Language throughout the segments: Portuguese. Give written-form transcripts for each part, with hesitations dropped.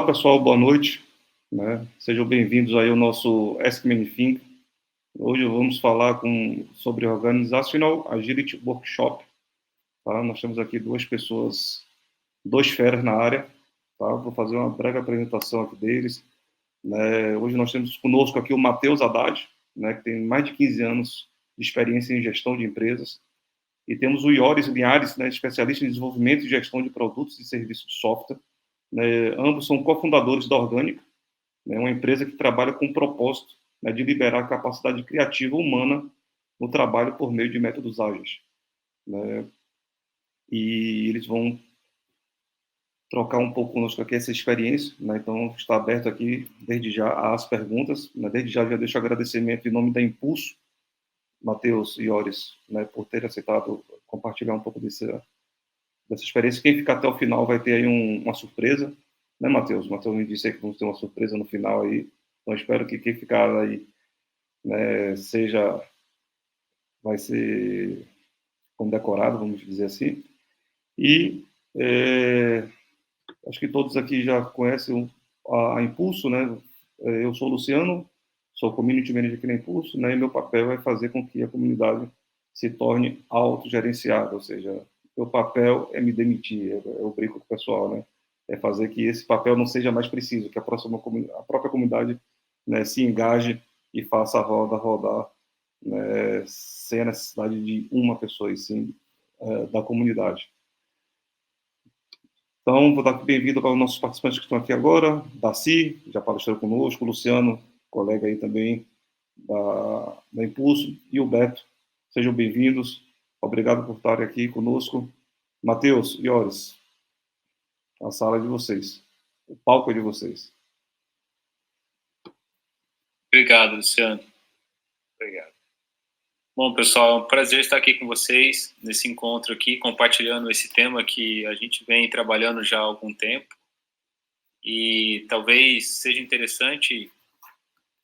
Olá, pessoal, boa noite, né? Sejam bem-vindos aí ao nosso Ask Me Anything. Hoje vamos falar sobre Organizational Agility Workshop, tá? Nós temos aqui duas pessoas, dois feras na área, tá? Vou fazer uma breve apresentação aqui deles, né? Hoje nós temos conosco aqui o Matheus Haddad, né, que tem mais de 15 anos de experiência em gestão de empresas, e temos o Ioris Linhares, né, especialista em desenvolvimento e gestão de produtos e serviços de software, né? Ambos são cofundadores da Orgânica, né, uma empresa que trabalha com o propósito, né, de liberar a capacidade criativa humana no trabalho por meio de métodos ágeis, né? E eles vão trocar um pouco conosco aqui essa experiência, né? Então está aberto aqui desde já às perguntas, né? Desde já deixo agradecimento em nome da Impulso, Matheus e Ioris, né, por ter aceitado compartilhar um pouco dessa experiência. Quem ficar até o final vai ter aí uma surpresa, né, Matheus? Matheus me disse aí que vamos ter uma surpresa no final aí, então espero que quem ficar aí, né, vai ser condecorado, vamos dizer assim. E acho que todos aqui já conhecem a Impulso, né? Eu sou o Luciano, sou Community Manager aqui na Impulso, né? E meu papel é fazer com que a comunidade se torne autogerenciada, ou seja, meu papel é me demitir, eu brinco com o pessoal, né? É fazer que esse papel não seja mais preciso, que a própria comunidade, né, se engaje e faça a roda rodar, né, sem a necessidade de uma pessoa, e sim da comunidade. Então, vou dar bem-vindo para os nossos participantes que estão aqui agora. Darcy, já palestrou conosco, o Luciano, colega aí também da Impulso, e o Beto. Sejam bem-vindos. Obrigado por estarem aqui conosco. Matheus, Ioris, a sala é de vocês. O palco é de vocês. Obrigado, Luciano. Obrigado. Bom, pessoal, é um prazer estar aqui com vocês nesse encontro aqui, compartilhando esse tema que a gente vem trabalhando já há algum tempo. E talvez seja interessante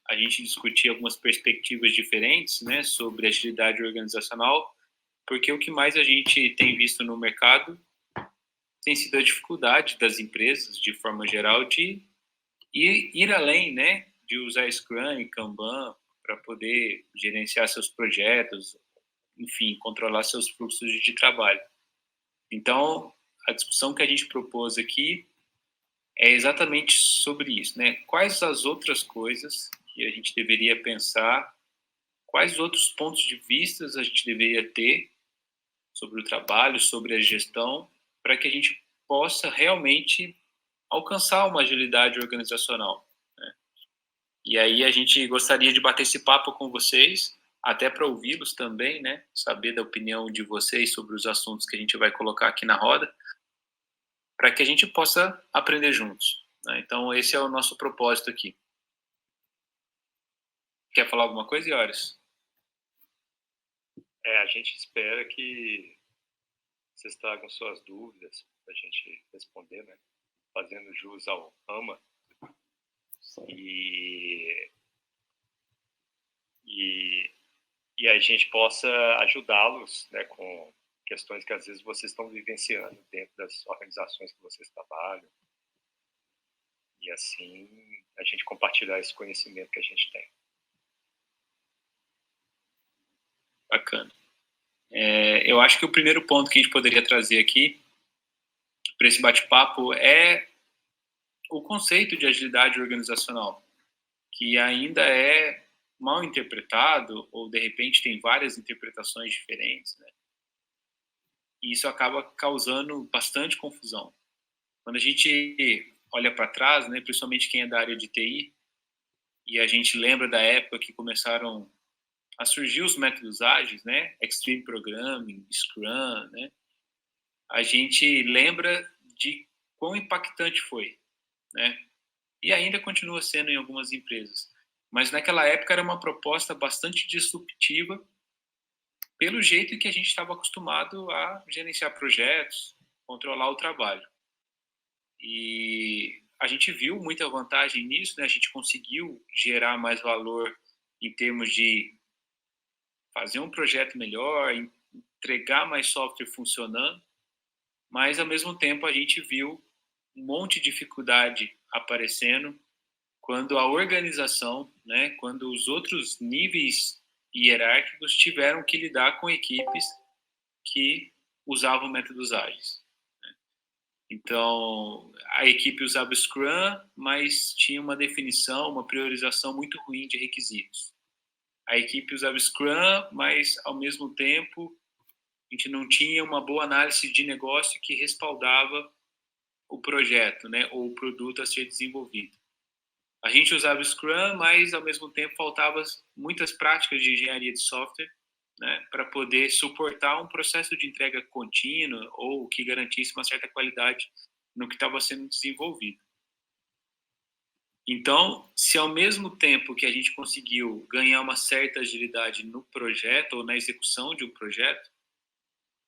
a gente discutir algumas perspectivas diferentes, né, sobre agilidade organizacional, porque o que mais a gente tem visto no mercado tem sido a dificuldade das empresas, de forma geral, de ir além, né, de usar Scrum e Kanban para poder gerenciar seus projetos, enfim, controlar seus fluxos de trabalho. Então, a discussão que a gente propôs aqui é exatamente sobre isso, né? Quais as outras coisas que a gente deveria pensar, quais outros pontos de vista a gente deveria ter sobre o trabalho, sobre a gestão, para que a gente possa realmente alcançar uma agilidade organizacional, né? E aí a gente gostaria de bater esse papo com vocês, até para ouvi-los também, né? Saber da opinião de vocês sobre os assuntos que a gente vai colocar aqui na roda, para que a gente possa aprender juntos, né? Então, esse é o nosso propósito aqui. Quer falar alguma coisa, Ioris? A gente espera que vocês tragam suas dúvidas para a gente responder, né? Fazendo jus ao AMA. E a gente possa ajudá-los, né, com questões que às vezes vocês estão vivenciando dentro das organizações que vocês trabalham. E assim a gente compartilhar esse conhecimento que a gente tem. Bacana. Eu acho que o primeiro ponto que a gente poderia trazer aqui para esse bate-papo é o conceito de agilidade organizacional, que ainda é mal interpretado, ou de repente tem várias interpretações diferentes, né? E isso acaba causando bastante confusão. Quando a gente olha para trás, né, principalmente quem é da área de TI, e a gente lembra da época que começaram a surgir os métodos ágeis, né, Extreme Programming, Scrum, né, a gente lembra de quão impactante foi, né? E ainda continua sendo em algumas empresas. Mas naquela época era uma proposta bastante disruptiva pelo jeito que a gente estava acostumado a gerenciar projetos, controlar o trabalho. E a gente viu muita vantagem nisso, né? A gente conseguiu gerar mais valor em termos de fazer um projeto melhor, entregar mais software funcionando, mas ao mesmo tempo a gente viu um monte de dificuldade aparecendo quando a organização, né, quando os outros níveis hierárquicos tiveram que lidar com equipes que usavam métodos ágeis. Então, a equipe usava Scrum, mas tinha uma definição, uma priorização muito ruim de requisitos. A equipe usava Scrum, mas, ao mesmo tempo, a gente não tinha uma boa análise de negócio que respaldava o projeto, né, ou o produto a ser desenvolvido. A gente usava Scrum, mas, ao mesmo tempo, faltavam muitas práticas de engenharia de software, né, para poder suportar um processo de entrega contínua ou que garantisse uma certa qualidade no que estava sendo desenvolvido. Então, se ao mesmo tempo que a gente conseguiu ganhar uma certa agilidade no projeto ou na execução de um projeto,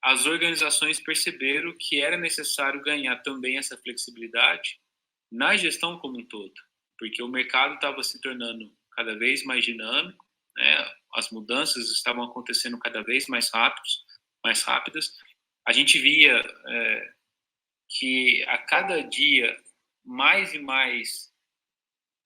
as organizações perceberam que era necessário ganhar também essa flexibilidade na gestão como um todo, porque o mercado estava se tornando cada vez mais dinâmico, né? As mudanças estavam acontecendo cada vez mais rápidas. A gente via que a cada dia mais e mais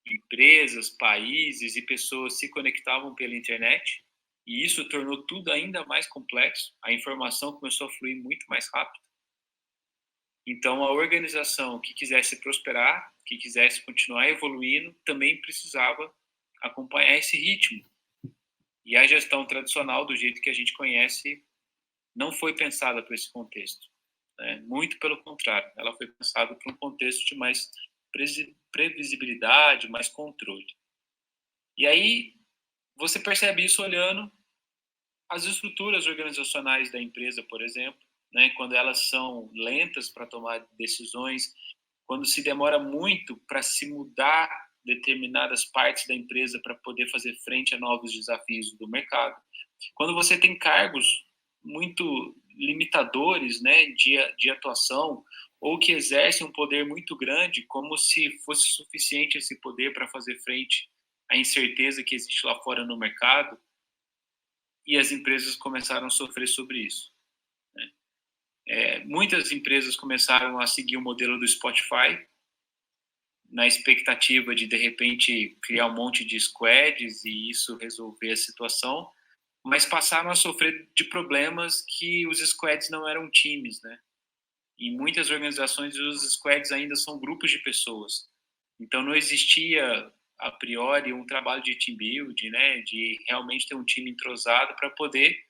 empresas, países e pessoas se conectavam pela internet, e isso tornou tudo ainda mais complexo. A informação começou a fluir muito mais rápido. Então, a organização que quisesse prosperar, que quisesse continuar evoluindo, também precisava acompanhar esse ritmo. E a gestão tradicional, do jeito que a gente conhece, não foi pensada para esse contexto, né? Muito pelo contrário, ela foi pensada para um contexto de mais previsibilidade, mais controle. E aí, você percebe isso olhando as estruturas organizacionais da empresa, por exemplo, né? Quando elas são lentas para tomar decisões, quando se demora muito para se mudar determinadas partes da empresa para poder fazer frente a novos desafios do mercado. Quando você tem cargos muito limitadores, né, de atuação, ou que exercem um poder muito grande, como se fosse suficiente esse poder para fazer frente à incerteza que existe lá fora no mercado, e as empresas começaram a sofrer sobre isso, né? Muitas empresas começaram a seguir o modelo do Spotify, na expectativa de repente, criar um monte de squads e isso resolver a situação, mas passaram a sofrer de problemas que os squads não eram times, né? Em muitas organizações, os squads ainda são grupos de pessoas. Então, não existia, a priori, um trabalho de team building, né? De realmente ter um time entrosado para poder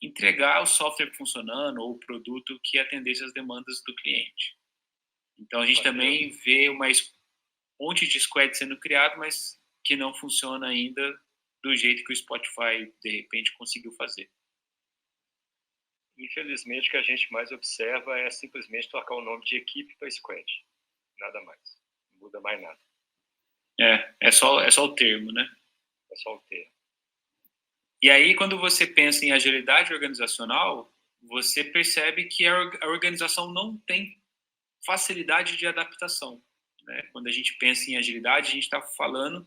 entregar o software funcionando ou o produto que atendesse às demandas do cliente. Então, a gente também vê um monte de squad sendo criado, mas que não funciona ainda do jeito que o Spotify, de repente, conseguiu fazer. Infelizmente, o que a gente mais observa é simplesmente trocar o nome de equipe para squad. Nada mais. Não muda mais nada. É só o termo, né? É só o termo. E aí, quando você pensa em agilidade organizacional, você percebe que a organização não tem facilidade de adaptação, né? Quando a gente pensa em agilidade, a gente está falando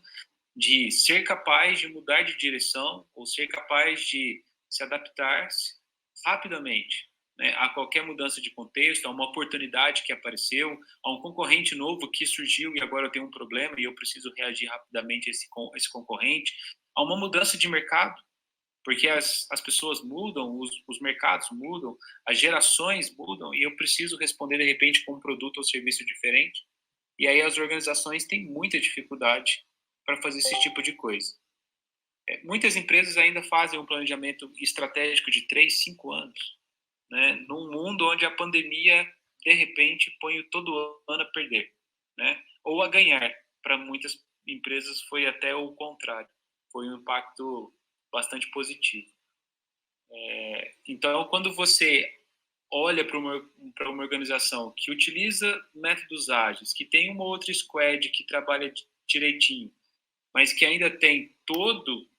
de ser capaz de mudar de direção ou ser capaz de se adaptar rapidamente, né, a qualquer mudança de contexto, a uma oportunidade que apareceu, a um concorrente novo que surgiu e agora eu tenho um problema e eu preciso reagir rapidamente a esse concorrente, a uma mudança de mercado, porque as pessoas mudam, os mercados mudam, as gerações mudam e eu preciso responder de repente com um produto ou serviço diferente. E aí as organizações têm muita dificuldade para fazer esse tipo de coisa. Muitas empresas ainda fazem um planejamento estratégico de 3, 5 anos, né? Num mundo onde a pandemia, de repente, põe todo ano a perder, né? Ou a ganhar. Para muitas empresas foi até o contrário. Foi um impacto bastante positivo. Então, quando você olha para uma organização que utiliza métodos ágeis, que tem uma outra squad que trabalha direitinho, mas que ainda tem todo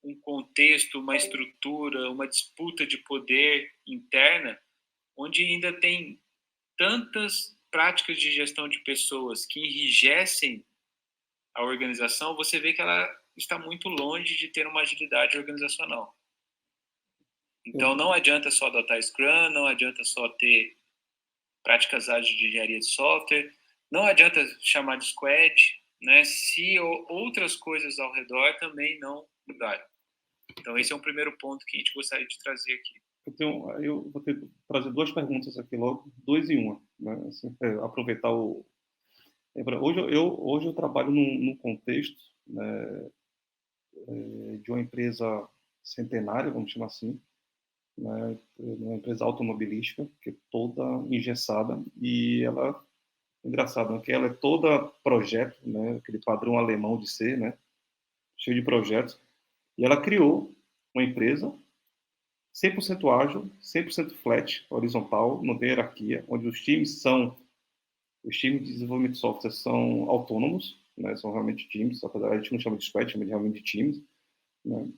um contexto, uma estrutura, uma disputa de poder interna, onde ainda tem tantas práticas de gestão de pessoas que enrijecem a organização, você vê que ela está muito longe de ter uma agilidade organizacional. Então, não adianta só adotar Scrum, não adianta só ter práticas ágeis de engenharia de software, não adianta chamar de squad, né, se outras coisas ao redor também não mudarem. Então, esse é um primeiro ponto que a gente gostaria de trazer aqui. Eu vou trazer duas perguntas aqui logo, duas em uma. Né? Assim, aproveitar o... Hoje eu trabalho num contexto, né, de uma empresa centenária, vamos chamar assim, né, uma empresa automobilística, que é toda engessada, e ela, engraçado, né, que ela é toda projeto, né, aquele padrão alemão de ser, né, cheio de projetos, e ela criou uma empresa 100% ágil, 100% flat, horizontal, não tem hierarquia, onde os times de desenvolvimento de software são autônomos, né, são realmente times, apesar de a gente não chama de squad, chama de realmente de times, né,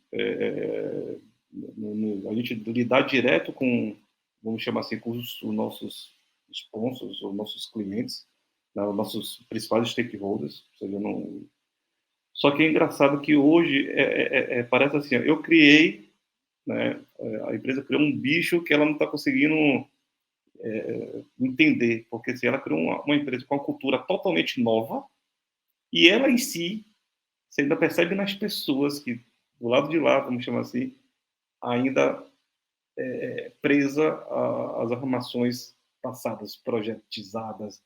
a gente lidar direto com, vamos chamar assim, com os nossos sponsors, os nossos clientes, né, os nossos principais stakeholders, ou seja, não... Só que é engraçado que hoje parece assim, eu criei, né, a empresa criou um bicho que ela não está conseguindo entender, porque assim, ela criou uma empresa com uma cultura totalmente nova e ela em si, você ainda percebe nas pessoas que do lado de lá, vamos chamar assim, ainda presa às arrumações passadas, projetizadas.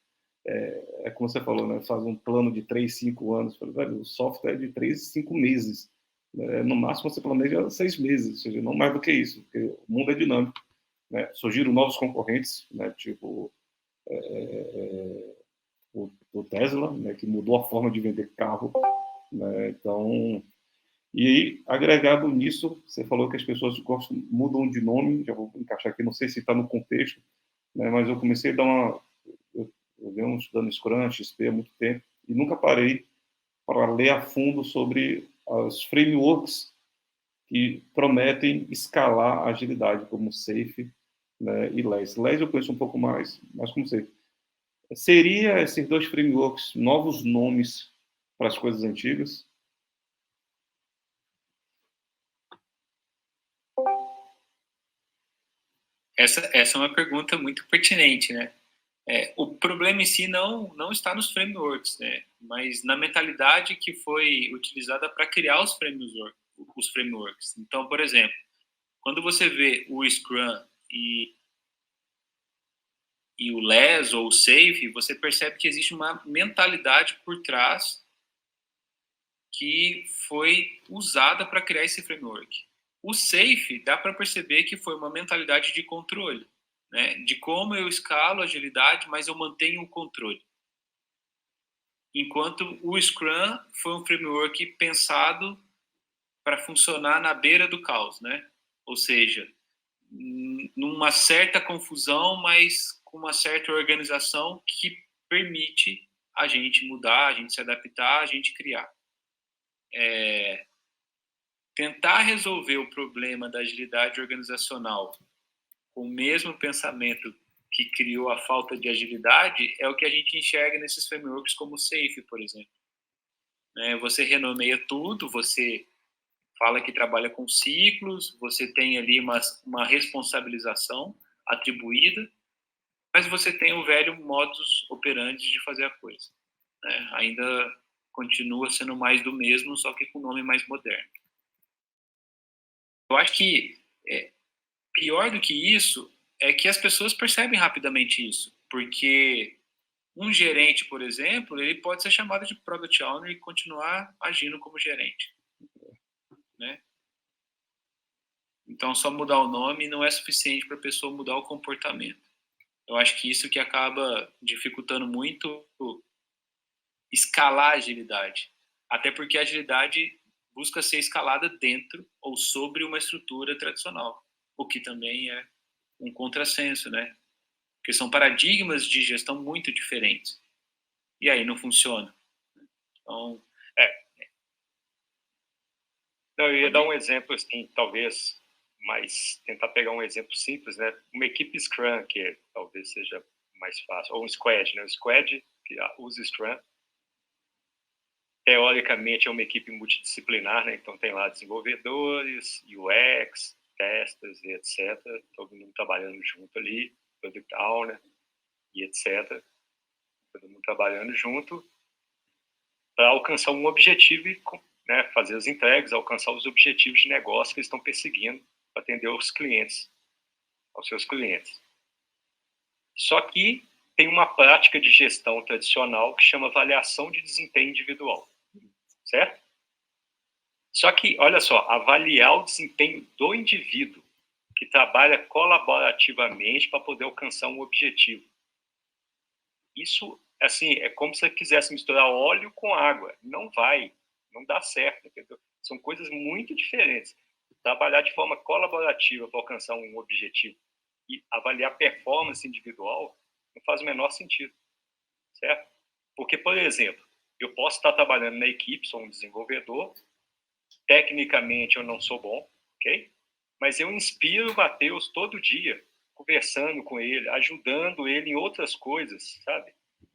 Como você falou, né? Faz um plano de 3, 5 anos. Velho, o software é de 3, 5 meses. No máximo, você planeja 6 meses, ou seja, não mais do que isso, porque o mundo é dinâmico. Né? Surgiram novos concorrentes, né? Tipo o Tesla, né? Que mudou a forma de vender carro. Né? Então, e aí, agregado nisso, você falou que as pessoas mudam de nome, já vou encaixar aqui, não sei se está no contexto, né, mas eu comecei a dar uma... Eu venho estudando Scrum, XP há muito tempo, e nunca parei para ler a fundo sobre as frameworks que prometem escalar a agilidade, como Safe, né, e LESS. LESS eu conheço um pouco mais, mas como Safe. Seria esses dois frameworks novos nomes para as coisas antigas? Essa é uma pergunta muito pertinente, né? O problema em si não está nos frameworks, né? Mas na mentalidade que foi utilizada para criar os frameworks. Então, por exemplo, quando você vê o Scrum e o LESS ou o SAFe, você percebe que existe uma mentalidade por trás que foi usada para criar esse framework. O SAFe dá para perceber que foi uma mentalidade de controle, né? De como eu escalo a agilidade, mas eu mantenho o controle. Enquanto o Scrum foi um framework pensado para funcionar na beira do caos, né? Ou seja, numa certa confusão, mas com uma certa organização que permite a gente mudar, a gente se adaptar, a gente criar. Tentar resolver o problema da agilidade organizacional com o mesmo pensamento que criou a falta de agilidade é o que a gente enxerga nesses frameworks como o SAFe, por exemplo. Você renomeia tudo, você fala que trabalha com ciclos, você tem ali uma responsabilização atribuída, mas você tem o velho modus operandi de fazer a coisa. Né? Ainda continua sendo mais do mesmo, só que com nome mais moderno. Eu acho que pior do que isso é que as pessoas percebem rapidamente isso, porque um gerente, por exemplo, ele pode ser chamado de Product Owner e continuar agindo como gerente. Né? Então, só mudar o nome não é suficiente para a pessoa mudar o comportamento. Eu acho que isso que acaba dificultando muito escalar a agilidade. Até porque a agilidade busca ser escalada dentro ou sobre uma estrutura tradicional, o que também é um contrassenso, né? Porque são paradigmas de gestão muito diferentes. E aí não funciona. Então, Não, eu ia dar um exemplo, assim, talvez, mas tentar pegar um exemplo simples, né? Uma equipe Scrum, que talvez seja mais fácil, ou um Squad, né? O Squad, que usa Scrum, teoricamente é uma equipe multidisciplinar, né? Então tem lá desenvolvedores, UX, testers e etc. Todo mundo trabalhando junto ali, Product Owner e etc. todo mundo trabalhando junto para alcançar um objetivo e, né, fazer as entregas, alcançar os objetivos de negócio que eles estão perseguindo para atender aos clientes, aos seus clientes. Só que tem uma prática de gestão tradicional que chama avaliação de desempenho individual, certo? Só que, olha só, avaliar o desempenho do indivíduo que trabalha colaborativamente para poder alcançar um objetivo. Isso, assim, é como se você quisesse misturar óleo com água. Não vai, não dá certo, entendeu? São coisas muito diferentes. Trabalhar de forma colaborativa para alcançar um objetivo e avaliar performance individual não faz o menor sentido, certo? Porque, por exemplo, eu posso estar trabalhando na equipe, sou um desenvolvedor, tecnicamente eu não sou bom, ok? Mas eu inspiro o Matheus todo dia, conversando com ele, ajudando ele em outras coisas, sabe?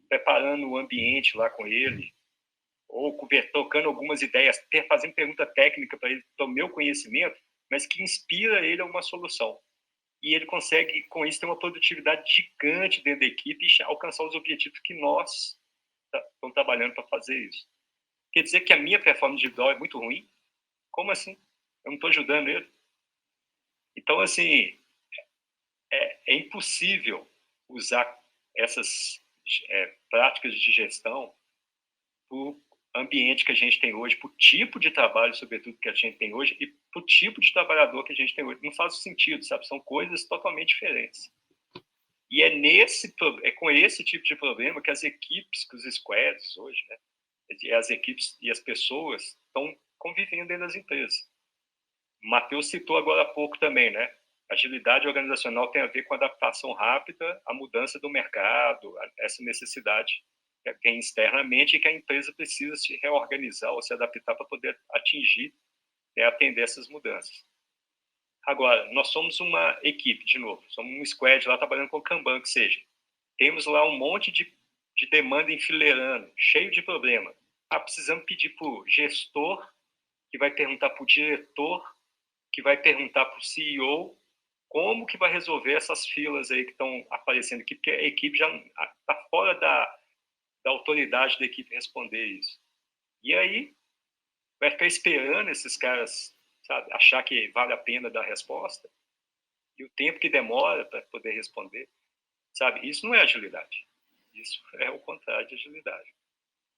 Preparando o ambiente lá com ele, ou tocando algumas ideias, fazendo pergunta técnica para ele, do meu conhecimento, mas que inspira ele a uma solução. E ele consegue, com isso, ter uma produtividade gigante dentro da equipe e alcançar os objetivos que nós estamos trabalhando para fazer isso. Quer dizer que a minha performance individual é muito ruim? Como assim? Eu não estou ajudando ele. Então, assim, é impossível usar essas práticas de gestão para o ambiente que a gente tem hoje, para o tipo de trabalho, sobretudo, que a gente tem hoje, e para o tipo de trabalhador que a gente tem hoje. Não faz sentido, sabe? São coisas totalmente diferentes. E é com esse tipo de problema que as equipes, que os squads hoje, né? As equipes e as pessoas estão convivendo dentro das empresas. O Matheus citou agora há pouco também, né? Agilidade organizacional tem a ver com adaptação rápida à mudança do mercado, essa necessidade que tem externamente e que a empresa precisa se reorganizar ou se adaptar para poder atingir, né, atender essas mudanças. Agora, nós somos uma equipe, de novo, somos um squad lá trabalhando com Kanban, que seja. Temos lá um monte de demanda enfileirando, cheio de problema. Precisamos pedir para o gestor, que vai perguntar para o diretor, que vai perguntar para o CEO como que vai resolver essas filas aí que estão aparecendo aqui, porque a equipe já está fora da autoridade da equipe responder isso. E aí vai ficar esperando esses caras, sabe, achar que vale a pena dar a resposta e o tempo que demora para poder responder, sabe? Isso não é agilidade. Isso é o contrário de agilidade.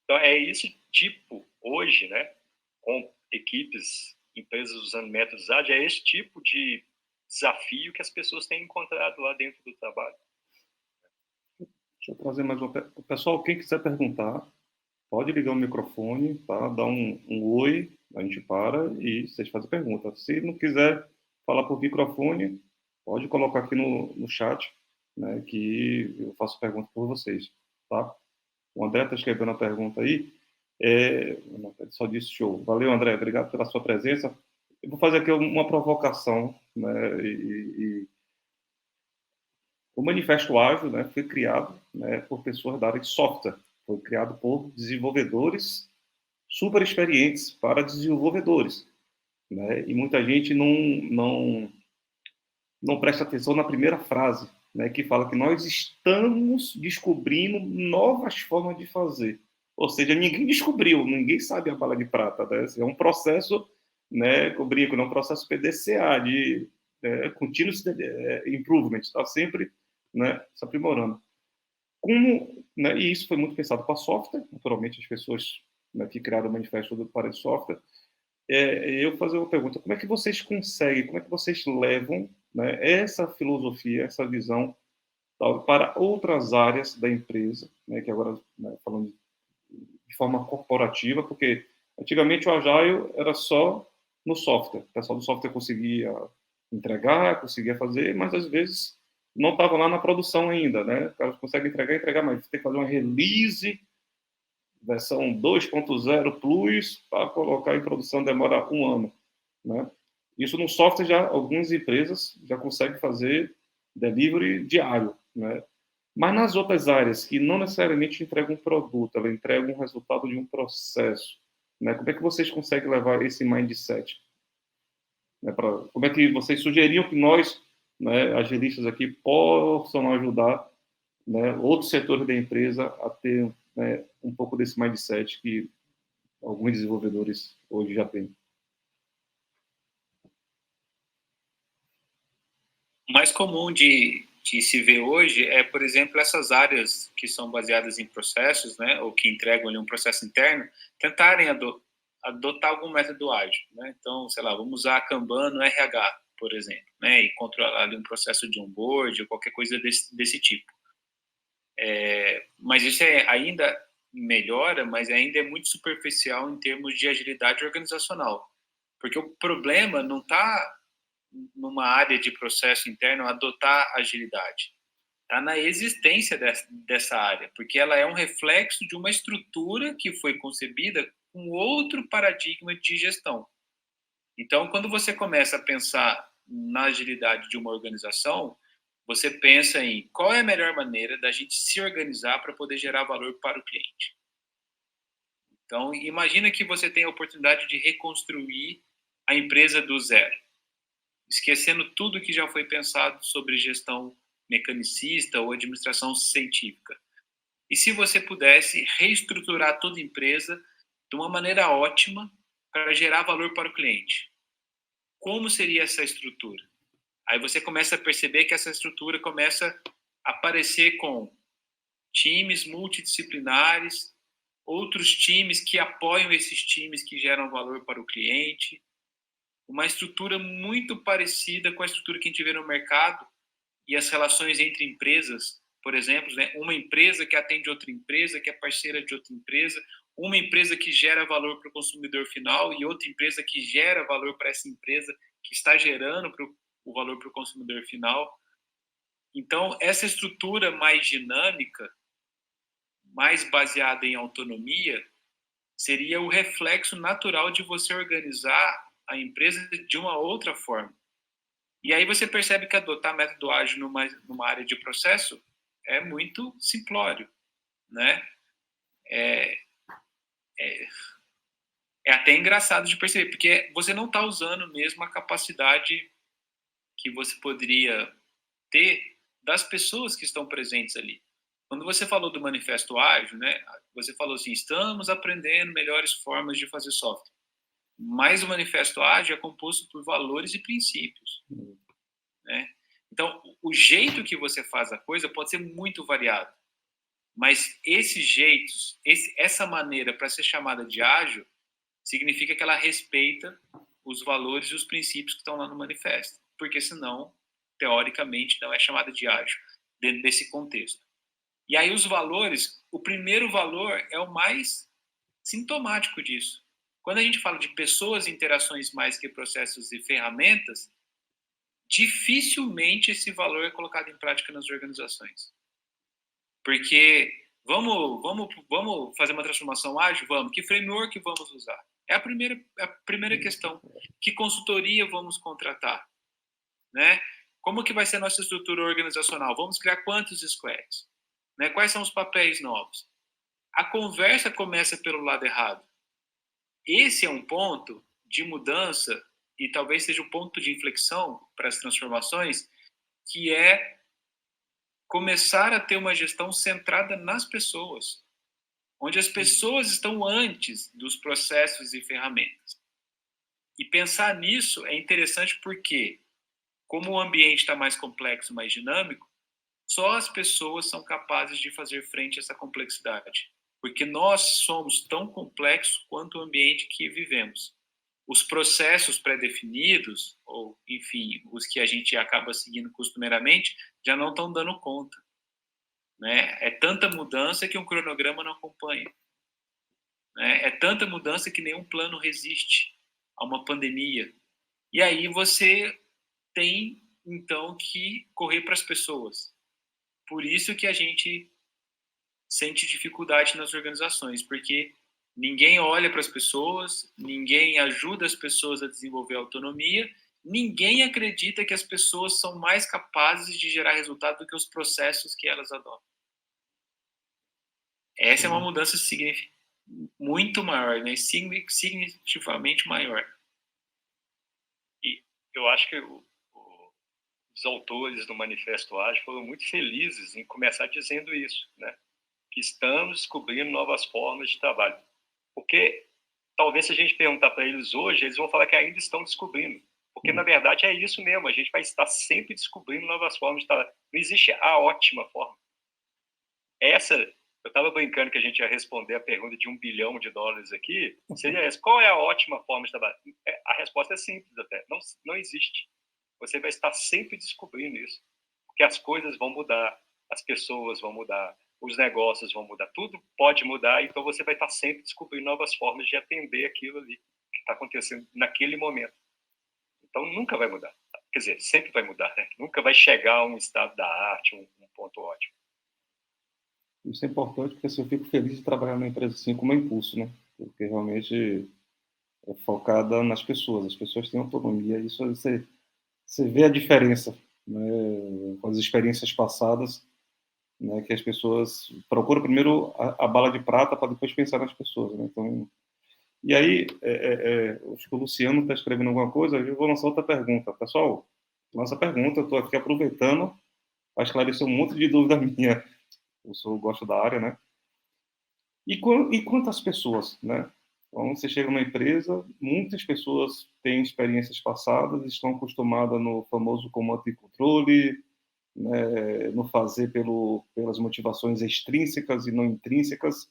Então, é esse tipo, hoje, né, com equipes, empresas usando métodos ágeis, é esse tipo de desafio que as pessoas têm encontrado lá dentro do trabalho. Deixa eu trazer mais uma... Pessoal, quem quiser perguntar, pode ligar o microfone, tá? Dá um oi, a gente para e vocês fazem pergunta. Se não quiser falar por microfone, pode colocar aqui no chat, né, que eu faço pergunta por vocês, tá? O André está escrevendo a pergunta aí. Ele só disse show. Valeu, André. Obrigado pela sua presença. Eu vou fazer aqui uma provocação, né? O Manifesto Ágil, né, foi criado, né, por pessoas da área de software. Foi criado por desenvolvedores super experientes para desenvolvedores, né? E muita gente não presta atenção na primeira frase, né, que fala que nós estamos descobrindo novas formas de fazer. Ou seja, ninguém descobriu, ninguém sabe a bala de prata, né? É um processo, né, eu brinco, é um processo PDCA, de continuous improvement, está sempre, né, se aprimorando. Como, né, e isso foi muito pensado para software, naturalmente as pessoas, né, que criaram o manifesto para o software. Eu fazer uma pergunta: como é que vocês conseguem, como é que vocês levam, né, essa filosofia, essa visão para outras áreas da empresa, né, que agora, né, falando de forma corporativa, porque antigamente o Agile era só no software, o pessoal do software conseguia entregar, conseguia fazer, mas às vezes não estava lá na produção ainda, né? O cara consegue entregar, mas tem que fazer uma release, versão 2.0 Plus, para colocar em produção demora 1 ano, né? Isso no software já algumas empresas já conseguem fazer delivery diário, né? Mas nas outras áreas que não necessariamente entregam um produto, ela entrega um resultado de um processo, né? Como é que vocês conseguem levar esse mindset? Né, como é que vocês sugeriam que nós, né, agilistas aqui, possam ajudar né, outros setores da empresa a ter, né, um pouco desse mindset que alguns desenvolvedores hoje já têm. O mais comum de se ver hoje é, por exemplo, essas áreas que são baseadas em processos, né, ou que entregam ali um processo interno, tentarem adotar algum método ágil, né? Então, sei lá, vamos usar Kanban no RH, por exemplo, né, e controlar ali um processo de onboard ou qualquer coisa desse tipo. Mas isso ainda melhora, mas ainda é muito superficial em termos de agilidade organizacional, porque o problema não está numa área de processo interno adotar agilidade. Está na existência dessa área, porque ela é um reflexo de uma estrutura que foi concebida com outro paradigma de gestão. Então, quando você começa a pensar na agilidade de uma organização, você pensa em qual é a melhor maneira da gente se organizar para poder gerar valor para o cliente. Então, imagina que você tem a oportunidade de reconstruir a empresa do zero, esquecendo tudo que já foi pensado sobre gestão mecanicista ou administração científica. E se você pudesse reestruturar toda a empresa de uma maneira ótima para gerar valor para o cliente, como seria essa estrutura? Aí você começa a perceber que essa estrutura começa a aparecer com times multidisciplinares, outros times que apoiam esses times que geram valor para o cliente, uma estrutura muito parecida com a estrutura que a gente vê no mercado e as relações entre empresas, por exemplo, né? Uma empresa que atende outra empresa, que é parceira de outra empresa, uma empresa que gera valor para o consumidor final e outra empresa que gera valor para essa empresa que está gerando o valor para o consumidor final. Então, essa estrutura mais dinâmica, mais baseada em autonomia, seria o reflexo natural de você organizar a empresa de uma outra forma. E aí você percebe que adotar método ágil numa área de processo é muito simplório, né? É até engraçado de perceber, porque você não está usando mesmo a capacidade que você poderia ter das pessoas que estão presentes ali. Quando você falou do manifesto ágil, né? Você falou assim, estamos aprendendo melhores formas de fazer software. Mas o manifesto ágil é composto por valores e princípios, né? Então, o jeito que você faz a coisa pode ser muito variado, mas esses jeitos, essa maneira para ser chamada de ágil, significa que ela respeita os valores e os princípios que estão lá no manifesto, porque senão, teoricamente, não é chamada de ágil dentro desse contexto. E aí os valores, o primeiro valor é o mais sintomático disso. Quando a gente fala de pessoas e interações mais que processos e ferramentas, dificilmente esse valor é colocado em prática nas organizações. Porque vamos fazer uma transformação ágil? Vamos. Que framework vamos usar? É a primeira questão. Que consultoria vamos contratar? Né? Como que vai ser a nossa estrutura organizacional? Vamos criar quantos squads? Né? Quais são os papéis novos? A conversa começa pelo lado errado. Esse é um ponto de mudança e talvez seja o ponto de inflexão para as transformações, que é começar a ter uma gestão centrada nas pessoas, onde as pessoas estão antes dos processos e ferramentas. E pensar nisso é interessante porque, como o ambiente está mais complexo, mais dinâmico, só as pessoas são capazes de fazer frente a essa complexidade, porque nós somos tão complexos quanto o ambiente que vivemos. Os processos pré-definidos, ou, enfim, os que a gente acaba seguindo costumeiramente, já não estão dando conta. Né? É tanta mudança que um cronograma não acompanha. Né? É tanta mudança que nenhum plano resiste a uma pandemia. E aí você tem, então, que correr para as pessoas. Por isso que a gente sente dificuldade nas organizações, porque ninguém olha para as pessoas, ninguém ajuda as pessoas a desenvolver autonomia, ninguém acredita que as pessoas são mais capazes de gerar resultado do que os processos que elas adotam. Essa é uma mudança muito maior, né? Significativamente maior. E eu acho que os autores do Manifesto Ágil foram muito felizes em começar dizendo isso, né? Que estamos descobrindo novas formas de trabalho. Porque talvez se a gente perguntar para eles hoje, eles vão falar que ainda estão descobrindo. Porque, na verdade, é isso mesmo. A gente vai estar sempre descobrindo novas formas de trabalho. Não existe a ótima forma. Eu estava brincando que a gente ia responder a pergunta de $1 bilhão aqui. Seria essa. Qual é a ótima forma de trabalho? A resposta é simples até. Não existe. Você vai estar sempre descobrindo isso. Porque as coisas vão mudar, as pessoas vão mudar, os negócios vão mudar, tudo pode mudar, então você vai estar sempre descobrindo novas formas de atender aquilo ali que está acontecendo naquele momento. Então nunca vai mudar. Quer dizer, sempre vai mudar, né? Nunca vai chegar a um estado da arte, um ponto ótimo. Isso é importante porque assim, eu fico feliz de trabalhar numa empresa assim como a Impulso, né? Porque realmente é focada nas pessoas. As pessoas têm autonomia. Isso você vê a diferença, né? Com as experiências passadas, né? Que as pessoas procuram primeiro a bala de prata para depois pensar nas pessoas, né? Então, e aí, acho que o Luciano está escrevendo alguma coisa. Eu vou lançar outra pergunta. Pessoal, lança pergunta. Eu estou aqui aproveitando para esclarecer um monte de dúvida minha. Eu gosto da área, né? E quantas pessoas, né? Então, você chega numa empresa, muitas pessoas têm experiências passadas, estão acostumadas no famoso comando e controle, né, no fazer pelas motivações extrínsecas e não intrínsecas,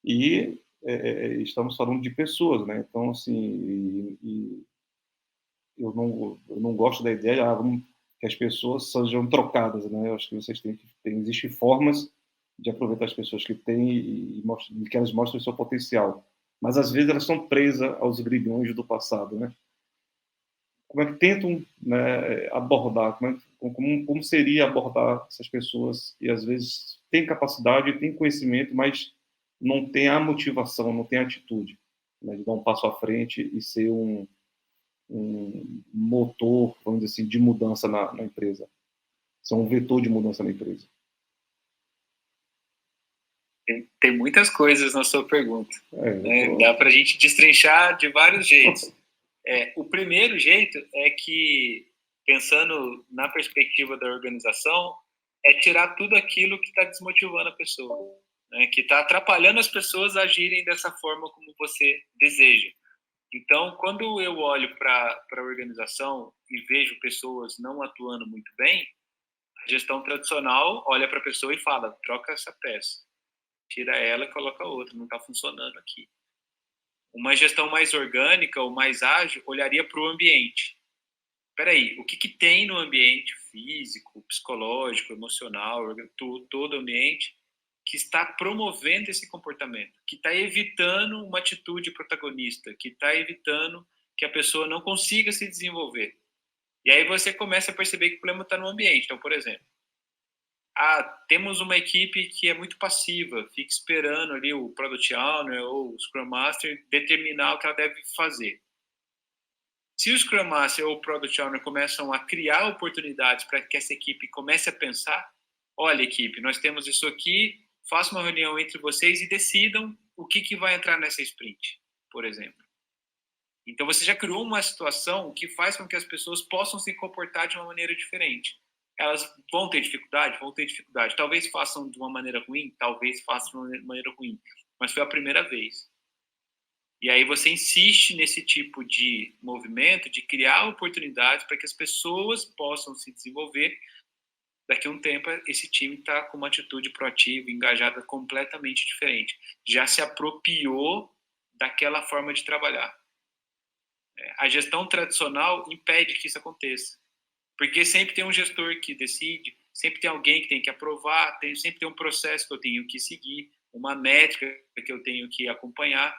e estamos falando de pessoas, né? Então, assim, eu não gosto da ideia que as pessoas sejam trocadas, né? Eu acho que vocês existem formas de aproveitar as pessoas que têm e que elas mostrem o seu potencial. Mas, às vezes, elas estão presas aos grilhões do passado, né? Como é que tentam, né, abordar? Como seria abordar essas pessoas que, às vezes, têm capacidade, têm conhecimento, mas não têm a motivação, não têm a atitude, né, de dar um passo à frente e ser um motor, vamos dizer assim, de mudança na empresa. São um vetor de mudança na empresa. Tem muitas coisas na sua pergunta. Dá para a gente destrinchar de vários jeitos. O primeiro jeito é que, pensando na perspectiva da organização, é tirar tudo aquilo que está desmotivando a pessoa, né, que está atrapalhando as pessoas a agirem dessa forma como você deseja. Então, quando eu olho para a organização e vejo pessoas não atuando muito bem, a gestão tradicional olha para a pessoa e fala: troca essa peça, tira ela e coloca outra, não está funcionando aqui. Uma gestão mais orgânica ou mais ágil olharia para o ambiente. Espera aí, o que tem no ambiente físico, psicológico, emocional, todo o ambiente que está promovendo esse comportamento, que está evitando uma atitude protagonista, que está evitando que a pessoa não consiga se desenvolver. E aí você começa a perceber que o problema está no ambiente. Então, por exemplo, temos uma equipe que é muito passiva, fica esperando ali o Product Owner ou o Scrum Master determinar o que ela deve fazer. Se o Scrum Master ou o Product Owner começam a criar oportunidades para que essa equipe comece a pensar: olha, equipe, nós temos isso aqui, faça uma reunião entre vocês e decidam o que vai entrar nessa sprint, por exemplo. Então, você já criou uma situação que faz com que as pessoas possam se comportar de uma maneira diferente. Elas vão ter dificuldade? Vão ter dificuldade. Talvez façam de uma maneira ruim, talvez façam de uma maneira ruim, mas foi a primeira vez. E aí você insiste nesse tipo de movimento, de criar oportunidades para que as pessoas possam se desenvolver. Daqui a um tempo, esse time está com uma atitude proativa, engajada, completamente diferente. Já se apropriou daquela forma de trabalhar. A gestão tradicional impede que isso aconteça. Porque sempre tem um gestor que decide, sempre tem alguém que tem que aprovar, sempre tem um processo que eu tenho que seguir, uma métrica que eu tenho que acompanhar.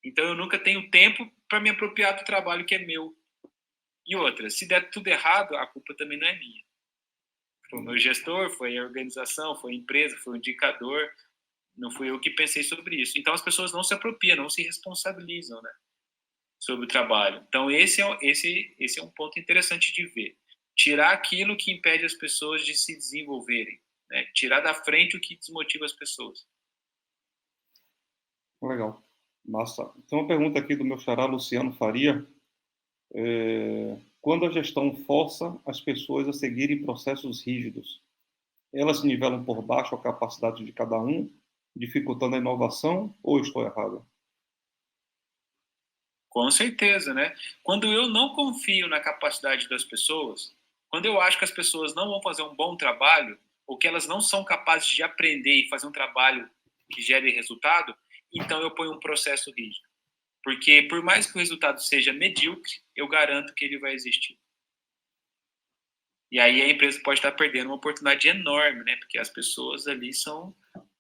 Então, eu nunca tenho tempo para me apropriar do trabalho que é meu. E outra, se der tudo errado, a culpa também não é minha. Foi o meu gestor, foi a organização, foi a empresa, foi o indicador, não fui eu que pensei sobre isso. Então, as pessoas não se apropriam, não se responsabilizam, né, sobre o trabalho. Então, esse é um ponto interessante de ver. Tirar aquilo que impede as pessoas de se desenvolverem, né? Tirar da frente o que desmotiva as pessoas. Legal. Massa. Tem uma pergunta aqui do meu xará, Luciano Faria. Quando a gestão força as pessoas a seguirem processos rígidos, elas se nivelam por baixo a capacidade de cada um, dificultando a inovação, ou estou errado? Com certeza, né? Quando eu não confio na capacidade das pessoas, quando eu acho que as pessoas não vão fazer um bom trabalho, ou que elas não são capazes de aprender e fazer um trabalho que gere resultado, então eu ponho um processo rígido. Porque por mais que o resultado seja medíocre, eu garanto que ele vai existir. E aí a empresa pode estar perdendo uma oportunidade enorme, né? Porque as pessoas ali são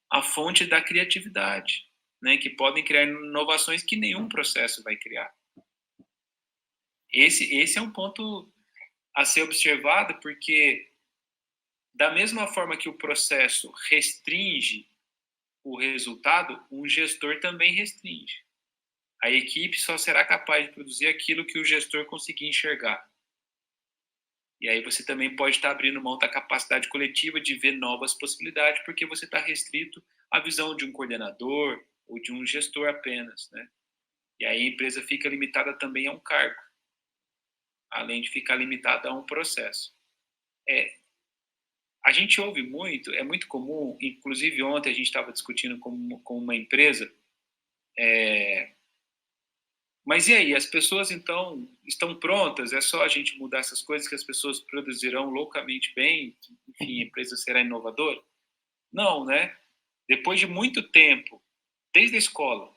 a fonte da criatividade, né? Que podem criar inovações que nenhum processo vai criar. Esse é um ponto a ser observado, porque da mesma forma que o processo restringe o resultado, um gestor também restringe. A equipe só será capaz de produzir aquilo que o gestor conseguir enxergar. E aí você também pode estar abrindo mão da capacidade coletiva de ver novas possibilidades, porque você está restrito à visão de um coordenador ou de um gestor apenas, né? E aí a empresa fica limitada também a um cargo, além de ficar limitada a um processo. A gente ouve muito, é muito comum, inclusive ontem a gente estava discutindo com uma empresa, mas e aí, as pessoas então estão prontas? É só a gente mudar essas coisas que as pessoas produzirão loucamente bem? Enfim, a empresa será inovadora? Não, né? Depois de muito tempo, desde a escola,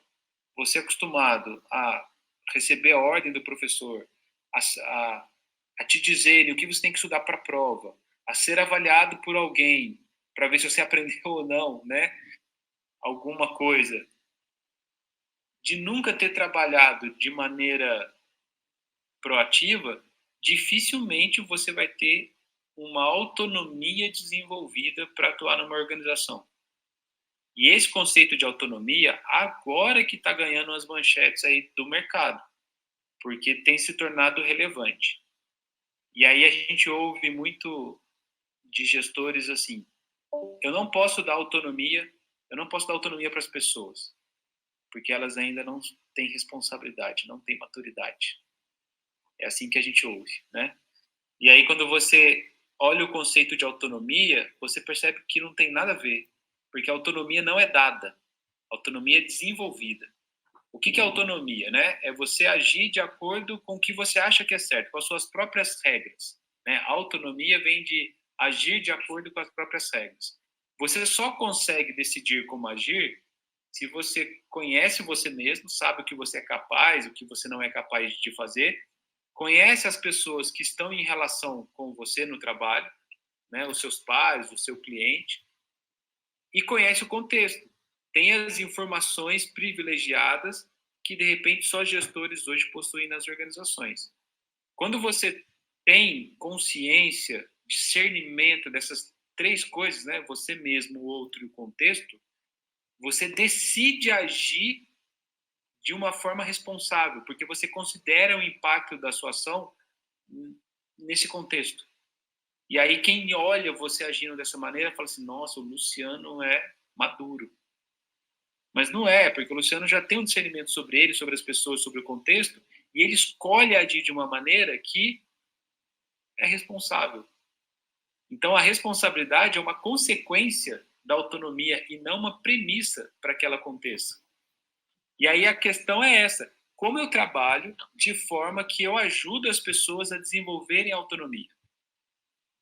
você é acostumado a receber a ordem do professor, a te dizerem o que você tem que estudar para a prova, a ser avaliado por alguém para ver se você aprendeu ou não, né? Alguma coisa. De nunca ter trabalhado de maneira proativa, dificilmente você vai ter uma autonomia desenvolvida para atuar numa organização. E esse conceito de autonomia, agora que está ganhando as manchetes aí do mercado, porque tem se tornado relevante. E aí a gente ouve muito de gestores assim, eu não posso dar autonomia para as pessoas, porque elas ainda não têm responsabilidade, não têm maturidade. É assim que a gente ouve, né? E aí quando você olha o conceito de autonomia, você percebe que não tem nada a ver, porque a autonomia não é dada, a autonomia é desenvolvida. O que é autonomia, né? É você agir de acordo com o que você acha que é certo, com as suas próprias regras, né? A autonomia vem de agir de acordo com as próprias regras. Você só consegue decidir como agir se você conhece você mesmo, sabe o que você é capaz, o que você não é capaz de fazer, conhece as pessoas que estão em relação com você no trabalho, né? Os seus pares, o seu cliente, e conhece o contexto. Tem as informações privilegiadas que, de repente, só gestores hoje possuem nas organizações. Quando você tem consciência, discernimento dessas três coisas, né? Você mesmo, o outro e o contexto, você decide agir de uma forma responsável, porque você considera o impacto da sua ação nesse contexto. E aí quem olha você agindo dessa maneira fala assim, nossa, o Luciano é maduro. Mas não é, porque o Luciano já tem um discernimento sobre ele, sobre as pessoas, sobre o contexto, e ele escolhe agir de uma maneira que é responsável. Então a responsabilidade é uma consequência da autonomia e não uma premissa para que ela aconteça. E aí a questão é essa, como eu trabalho de forma que eu ajudo as pessoas a desenvolverem autonomia?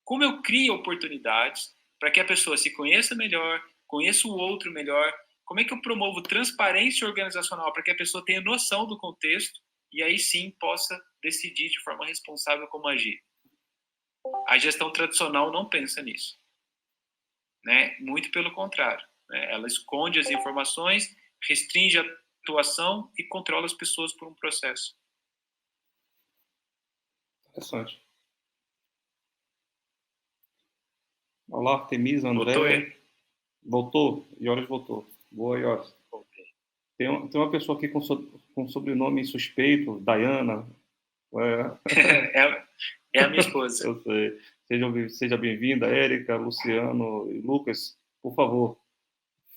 Como eu crio oportunidades para que a pessoa se conheça melhor, conheça o outro melhor? Como é que eu promovo transparência organizacional para que a pessoa tenha noção do contexto e aí sim possa decidir de forma responsável como agir? A gestão tradicional não pensa nisso, né? Muito pelo contrário, né? Ela esconde as informações, restringe a atuação e controla as pessoas por um processo. Interessante. Olá, Artemisa, André. Voltou? Ioris voltou. Boa, Ioris. Tem uma pessoa aqui com sobrenome suspeito, Dayana. É a minha esposa. Eu sei. Seja bem-vinda, Érica, Luciano e Lucas. Por favor,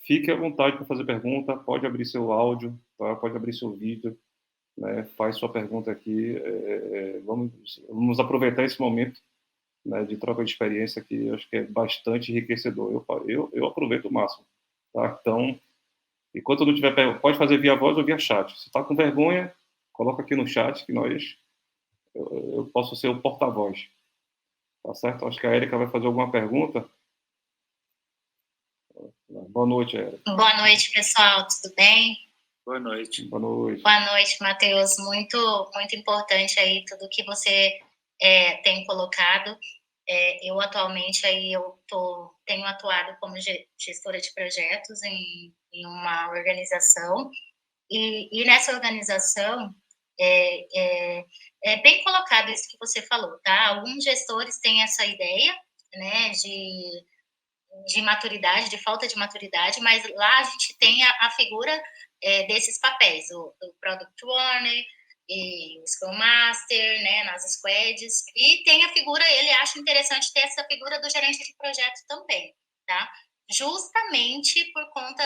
fique à vontade para fazer pergunta. Pode abrir seu áudio, tá? Pode abrir seu vídeo. né, faz sua pergunta aqui. Vamos aproveitar esse momento, né, de troca de experiência que eu acho que é bastante enriquecedor. Eu aproveito o máximo. Tá? Então, enquanto não tiver pergunta, pode fazer via voz ou via chat. Se está com vergonha, coloca aqui no chat que eu posso ser o porta-voz. Tá certo? Acho que a Érica vai fazer alguma pergunta. Boa noite, Érica. Boa noite, pessoal. Tudo bem? Boa noite. Boa noite. Boa noite, Matheus. Muito, muito importante aí tudo que você tem colocado. Eu atualmente aí tenho atuado como gestora de projetos em uma organização e nessa organização é bem colocado isso que você falou, tá? Alguns gestores têm essa ideia, né, de maturidade, de falta de maturidade, mas lá a gente tem a figura desses papéis, o Product Owner e o Scrum Master, né, nas squads, e tem a figura, ele acha interessante ter essa figura do gerente de projeto também, tá? Justamente por conta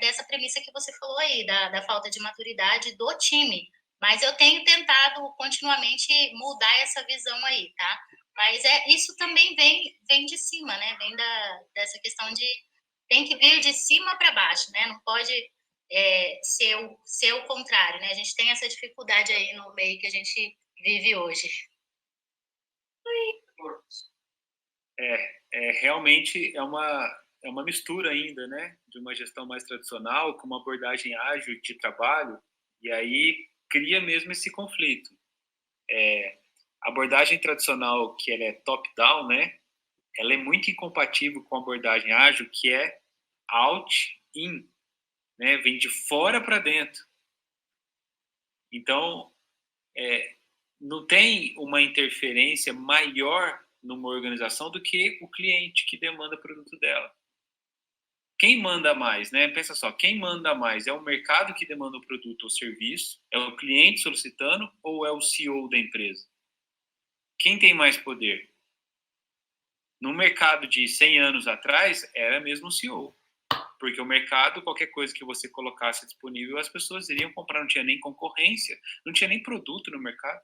dessa premissa que você falou aí, da falta de maturidade do time, mas eu tenho tentado continuamente mudar essa visão aí, tá? Mas isso também vem de cima, né? Vem dessa questão de tem que vir de cima para baixo, né? Não pode ser o contrário, né? A gente tem essa dificuldade aí no meio que a gente vive hoje. Realmente é uma mistura ainda, né? De uma gestão mais tradicional com uma abordagem ágil de trabalho, e aí cria mesmo esse conflito. A abordagem tradicional, que ela é top-down, né? Ela é muito incompatível com a abordagem ágil, que é out-in, né? Vem de fora para dentro. Então, não tem uma interferência maior numa organização do que o cliente que demanda o produto dela. Quem manda mais, né? Pensa só, quem manda mais? É o mercado que demanda o produto ou serviço? É o cliente solicitando ou é o CEO da empresa? Quem tem mais poder? No mercado de 100 anos atrás, era mesmo o CEO. Porque o mercado, qualquer coisa que você colocasse disponível, as pessoas iriam comprar. Não tinha nem concorrência, não tinha nem produto no mercado.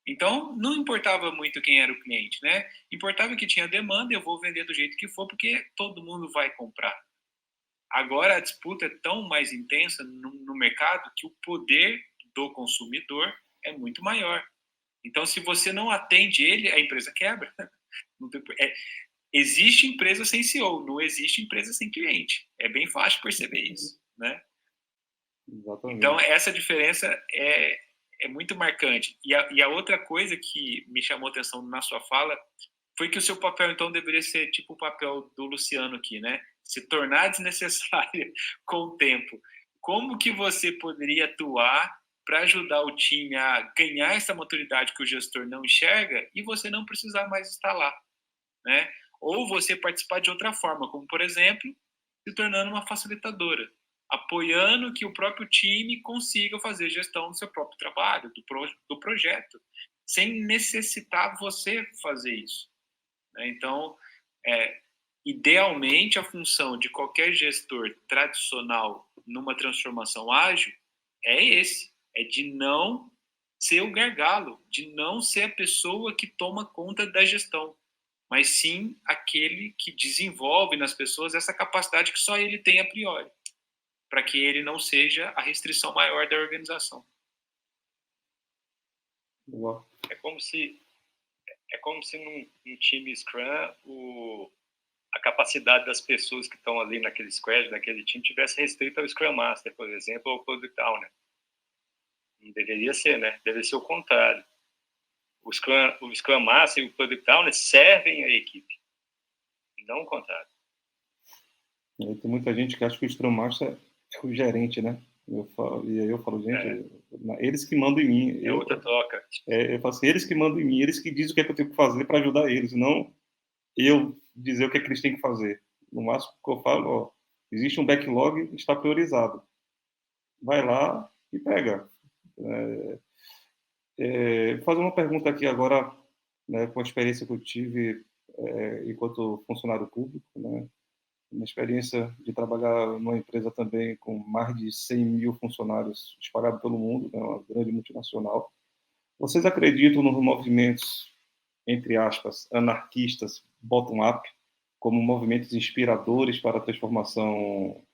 Então, não importava muito quem era o cliente, né? Importava que tinha demanda, eu vou vender do jeito que for, porque todo mundo vai comprar. Agora, a disputa é tão mais intensa no mercado que o poder do consumidor é muito maior. Então, se você não atende ele, a empresa quebra. Existe empresa sem CEO, não existe empresa sem cliente. É bem fácil perceber isso, né? Exatamente. Então, essa diferença é muito marcante. E a outra coisa que me chamou a atenção na sua fala foi que o seu papel, então, deveria ser tipo o papel do Luciano aqui, né? Se tornar desnecessário com o tempo. Como que você poderia atuar para ajudar o time a ganhar essa maturidade que o gestor não enxerga e você não precisar mais estar lá, né? Ou você participar de outra forma, como, por exemplo, se tornando uma facilitadora, apoiando que o próprio time consiga fazer gestão do seu próprio trabalho, do projeto, sem necessitar você fazer isso. Então, idealmente, a função de qualquer gestor tradicional numa transformação ágil é de não ser o gargalo, de não ser a pessoa que toma conta da gestão, mas sim aquele que desenvolve nas pessoas essa capacidade que só ele tem a priori, para que ele não seja a restrição maior da organização. É como se num time Scrum a capacidade das pessoas que estão ali naquele squad, naquele time, tivesse restrita ao Scrum Master, por exemplo, ou ao Product Owner. Não deveria ser, né? Deve ser o contrário. O Scrum Master e o Product Owner servem a equipe, não o contrário. Tem muita gente que acha que o Scrum Master é o gerente, né? E aí eu falo, gente, eles que mandam em mim. É outra troca. Eu falo assim, eles que mandam em mim, eles que dizem o que é que eu tenho que fazer para ajudar eles, não eu dizer o que é que eles têm que fazer. No máximo que eu falo, ó, existe um backlog, está priorizado. Vai lá e pega. Vou fazer uma pergunta aqui agora, né, com a experiência que eu tive enquanto funcionário público, né? uma experiência de trabalhar numa empresa também com mais de 100 mil funcionários espalhados pelo mundo, né, uma grande multinacional. Vocês acreditam nos movimentos, entre aspas, anarquistas, bottom-up, como movimentos inspiradores para a transformação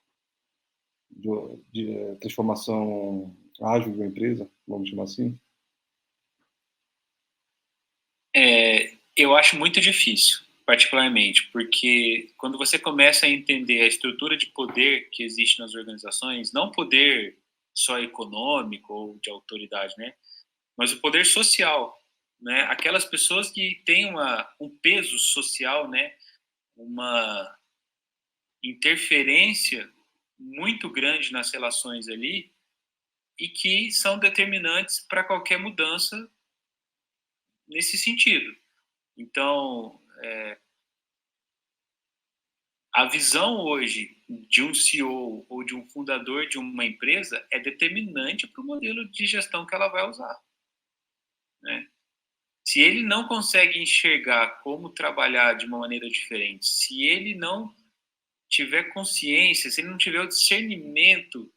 transformação ágil de uma empresa, vamos chamar assim? Eu acho muito difícil, particularmente, porque quando você começa a entender a estrutura de poder que existe nas organizações, não poder só econômico ou de autoridade, né, mas o poder social, né, aquelas pessoas que têm um peso social, né, uma interferência muito grande nas relações ali e que são determinantes para qualquer mudança nesse sentido. Então, a visão hoje de um CEO ou de um fundador de uma empresa é determinante para o modelo de gestão que ela vai usar, né? Se ele não consegue enxergar como trabalhar de uma maneira diferente, se ele não tiver consciência, se ele não tiver o discernimento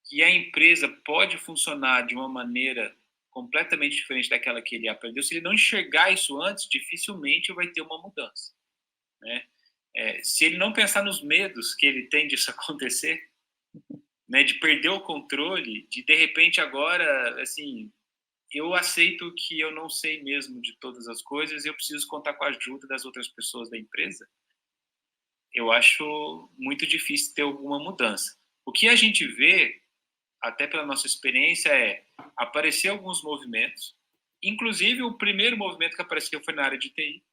que a empresa pode funcionar de uma maneira completamente diferente daquela que ele aprendeu, se ele não enxergar isso antes, dificilmente vai ter uma mudança, né? Se ele não pensar nos medos que ele tem disso acontecer, né, de perder o controle, de repente agora, assim, eu aceito que eu não sei mesmo de todas as coisas e eu preciso contar com a ajuda das outras pessoas da empresa, eu acho muito difícil ter alguma mudança. O que a gente vê, até pela nossa experiência, é aparecer alguns movimentos, inclusive o primeiro movimento que apareceu foi na área de TI,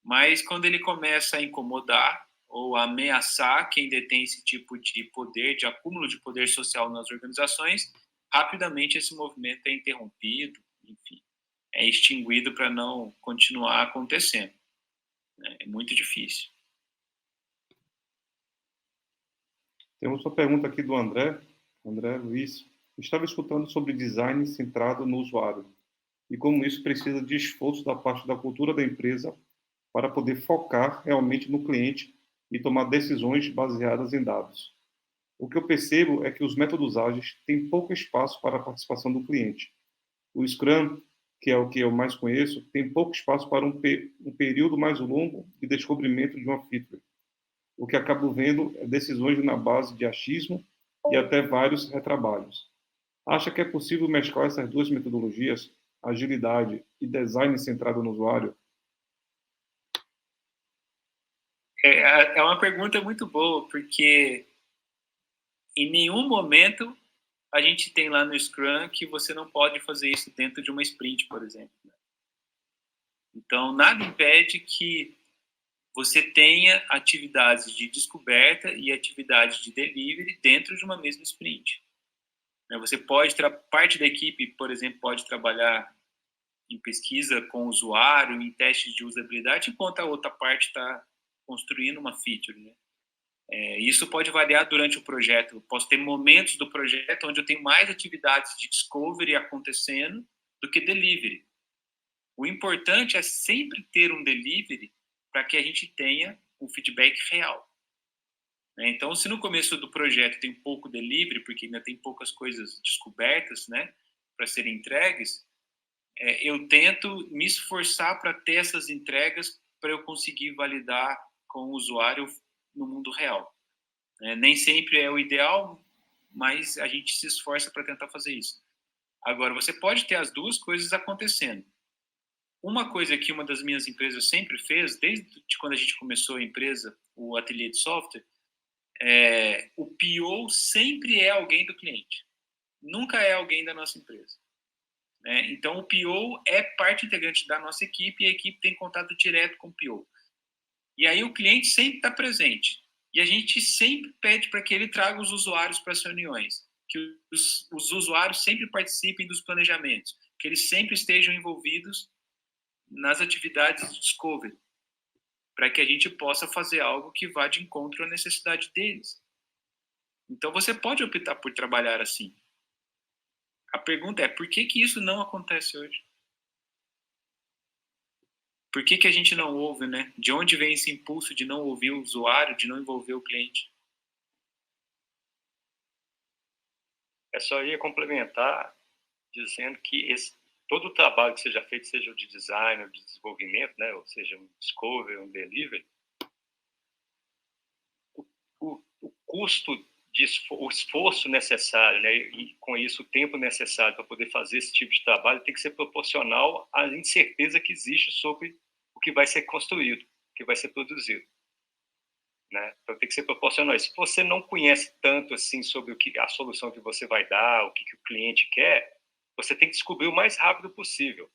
mas quando ele começa a incomodar ou a ameaçar quem detém esse tipo de poder, de acúmulo de poder social nas organizações, rapidamente esse movimento é interrompido, enfim, é extinguido para não continuar acontecendo. É muito difícil. Temos uma pergunta aqui do André Luiz. Estava escutando sobre design centrado no usuário e como isso precisa de esforço da parte da cultura da empresa para poder focar realmente no cliente e tomar decisões baseadas em dados. O que eu percebo é que os métodos ágeis têm pouco espaço para a participação do cliente. O Scrum, que é o que eu mais conheço, tem pouco espaço para um período mais longo de descobrimento de uma feature. O que acabo vendo é decisões na base de achismo e até vários retrabalhos. Acha que é possível mesclar essas duas metodologias, agilidade e design centrado no usuário? É uma pergunta muito boa, porque em nenhum momento a gente tem lá no Scrum que você não pode fazer isso dentro de uma sprint, por exemplo. Então, nada impede que você tenha atividades de descoberta e atividades de delivery dentro de uma mesma sprint. Você pode, parte da equipe, por exemplo, pode trabalhar em pesquisa com o usuário, em testes de usabilidade, enquanto a outra parte está construindo uma feature, né? Isso pode variar durante o projeto. Eu posso ter momentos do projeto onde eu tenho mais atividades de discovery acontecendo do que delivery. O importante é sempre ter um delivery para que a gente tenha um feedback real. Então, se no começo do projeto tem pouco delivery, porque ainda tem poucas coisas descobertas, né, para serem entregues, eu tento me esforçar para ter essas entregas para eu conseguir validar com o usuário no mundo real. Nem sempre é o ideal, mas a gente se esforça para tentar fazer isso. Agora, você pode ter as duas coisas acontecendo. Uma coisa que uma das minhas empresas sempre fez, desde quando a gente começou a empresa, o ateliê de software, o PO sempre é alguém do cliente. Nunca é alguém da nossa empresa. Então, o PO é parte integrante da nossa equipe e a equipe tem contato direto com o PO. E aí o cliente sempre está presente. E a gente sempre pede para que ele traga os usuários para as reuniões, que os usuários sempre participem dos planejamentos, que eles sempre estejam envolvidos nas atividades de discovery, para que a gente possa fazer algo que vá de encontro à necessidade deles. Então, você pode optar por trabalhar assim. A pergunta é, por que isso não acontece hoje? Por que a gente não ouve, né? De onde vem esse impulso de não ouvir o usuário, de não envolver o cliente? É só ia complementar dizendo que todo o trabalho que seja feito, seja de design ou de desenvolvimento, né, ou seja, um discovery, um delivery, o custo, o esforço necessário, né, e com isso o tempo necessário para poder fazer esse tipo de trabalho tem que ser proporcional à incerteza que existe sobre o que vai ser construído, o que vai ser produzido. Né? Então tem que ser proporcional. Se você não conhece tanto assim sobre a solução que você vai dar, o que o cliente quer, você tem que descobrir o mais rápido possível.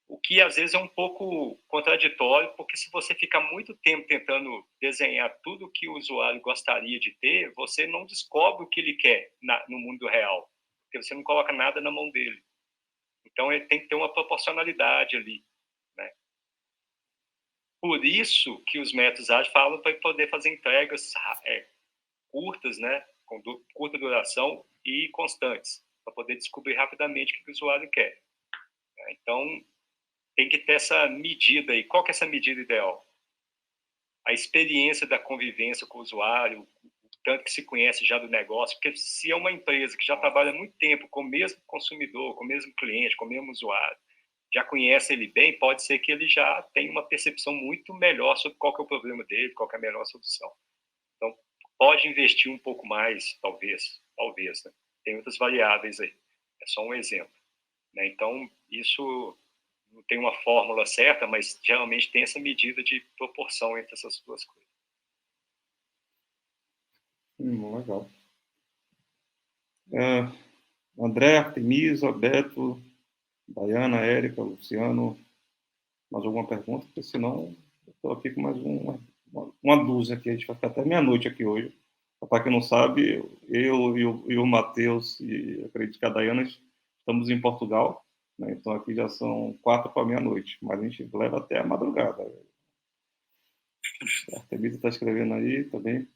O que às vezes é um pouco contraditório, porque se você ficar muito tempo tentando desenhar tudo o que o usuário gostaria de ter, você não descobre o que ele quer no mundo real, porque você não coloca nada na mão dele. Então ele tem que ter uma proporcionalidade ali. Né? Por isso que os métodos ágeis falam para poder fazer entregas curtas, né, com curta duração e constantes, para poder descobrir rapidamente o que o usuário quer. Então, tem que ter essa medida aí. Qual que é essa medida ideal? A experiência da convivência com o usuário, o tanto que se conhece já do negócio, porque se é uma empresa que já trabalha há muito tempo com o mesmo consumidor, com o mesmo cliente, com o mesmo usuário, já conhece ele bem, pode ser que ele já tenha uma percepção muito melhor sobre qual que é o problema dele, qual que é a melhor solução. Então, pode investir um pouco mais, talvez, né? Tem outras variáveis aí. É só um exemplo. Né? Então, isso não tem uma fórmula certa, mas geralmente tem essa medida de proporção entre essas duas coisas. Legal. André, Artemisa, Beto, Dayana, Érica, Luciano, mais alguma pergunta? Porque senão eu estou aqui com mais uma dúzia aqui. A gente vai ficar até meia-noite aqui hoje. Para quem não sabe, eu e o Matheus, e acredito que a Dayana, estamos em Portugal, né? Então aqui já são 4 para meia-noite, mas a gente leva até a madrugada. A Artemisa está escrevendo aí também.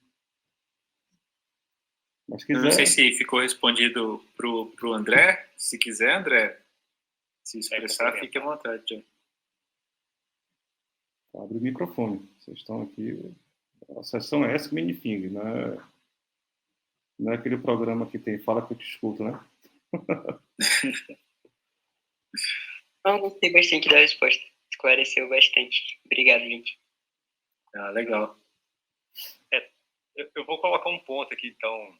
Mas quiser... Não sei se ficou respondido pro André. Se quiser, André, se expressar, fique à vontade. Abre o microfone. Vocês estão aqui. A sessão é essa, Minifing, né? Não é aquele programa que tem Fala que eu te escuto, né? Não, gostei bastante da resposta. Esclareceu bastante. Obrigado, gente. Ah, legal. Eu vou colocar um ponto aqui, então.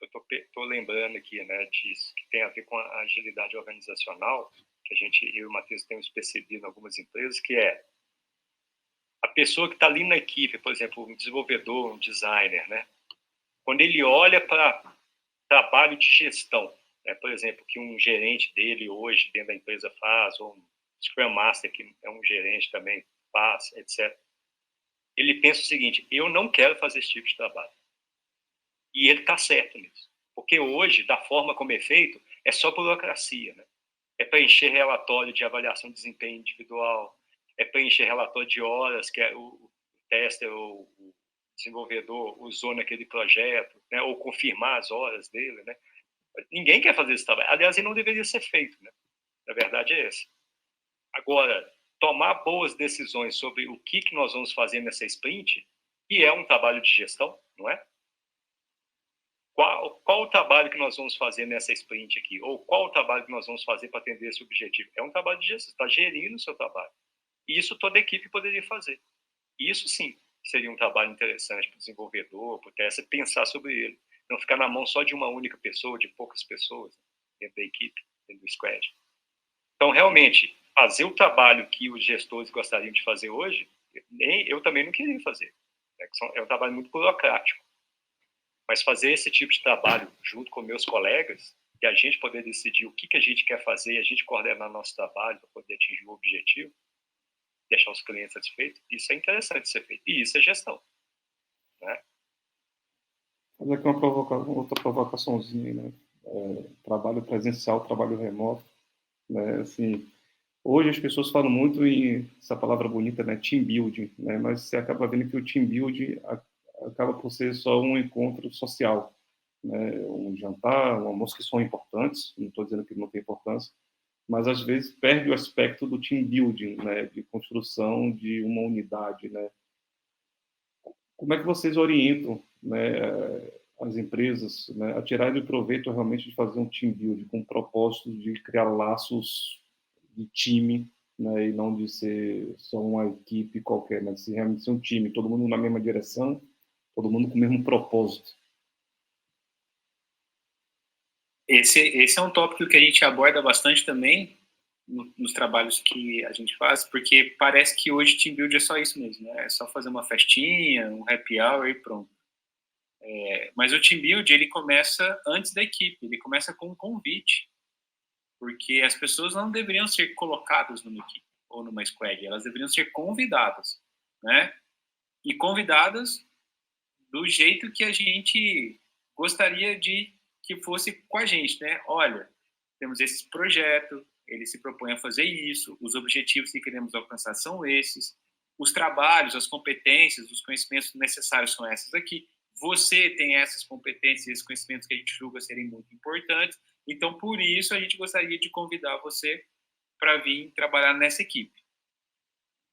Eu estou lembrando aqui, né, disso, que tem a ver com a agilidade organizacional, que eu e o Matheus temos percebido em algumas empresas, que é a pessoa que está ali na equipe, por exemplo, um desenvolvedor, um designer, né? Quando ele olha para trabalho de gestão, né, por exemplo, que um gerente dele hoje dentro da empresa faz, ou um Scrum Master, que é um gerente também faz, etc. Ele pensa o seguinte: eu não quero fazer esse tipo de trabalho. E ele está certo nisso. Porque hoje, da forma como é feito, é só burocracia. Né? É preencher relatório de avaliação de desempenho individual, é preencher relatório de horas que o tester ou o desenvolvedor usou naquele projeto, né? Ou confirmar as horas dele. Né? Ninguém quer fazer esse trabalho. Aliás, ele não deveria ser feito. Né? A verdade é essa. Agora, tomar boas decisões sobre o que nós vamos fazer nessa sprint, que é um trabalho de gestão, não é? Qual o trabalho que nós vamos fazer nessa sprint aqui? Ou qual o trabalho que nós vamos fazer para atender esse objetivo? É um trabalho de gestão, você está gerindo o seu trabalho. E isso toda a equipe poderia fazer. Isso sim seria um trabalho interessante para o desenvolvedor, para o tester, pensar sobre ele. Não ficar na mão só de uma única pessoa, de poucas pessoas, dentro da equipe, dentro do squad. Então, realmente, fazer o trabalho que os gestores gostariam de fazer hoje, eu também não queria fazer. É um trabalho muito burocrático. Mas fazer esse tipo de trabalho junto com meus colegas e a gente poder decidir o que a gente quer fazer, a gente coordenar nosso trabalho para poder atingir o objetivo, deixar os clientes satisfeitos, isso é interessante ser feito. E isso é gestão. Né? Fazer aqui outra provocaçãozinha, né? Trabalho presencial, trabalho remoto. Né? Assim, hoje as pessoas falam muito em essa palavra bonita, né? Team building, né? Mas você acaba vendo que o team building acaba por ser só um encontro social, né? Um jantar, um almoço, que são importantes, não estou dizendo que não tem importância, mas às vezes perde o aspecto do team building, né, de construção de uma unidade, né? Como é que vocês orientam, né, as empresas, né, a tirarem proveito realmente de fazer um team building com o propósito de criar laços de time, né, e não de ser só uma equipe qualquer, mas de realmente ser um time, todo mundo na mesma direção, todo mundo com o mesmo propósito? Esse é um tópico que a gente aborda bastante também nos trabalhos que a gente faz, porque parece que hoje team building é só isso mesmo, né? É só fazer uma festinha, um happy hour e pronto. Mas o team building, ele começa antes da equipe, ele começa com um convite, porque as pessoas não deveriam ser colocadas numa equipe ou numa squad, elas deveriam ser convidadas, né? E convidadas do jeito que a gente gostaria de que fosse com a gente, né? Olha, temos esse projeto, ele se propõe a fazer isso, os objetivos que queremos alcançar são esses, os trabalhos, as competências, os conhecimentos necessários são esses aqui. Você tem essas competências e esses conhecimentos que a gente julga serem muito importantes, então por isso a gente gostaria de convidar você para vir trabalhar nessa equipe.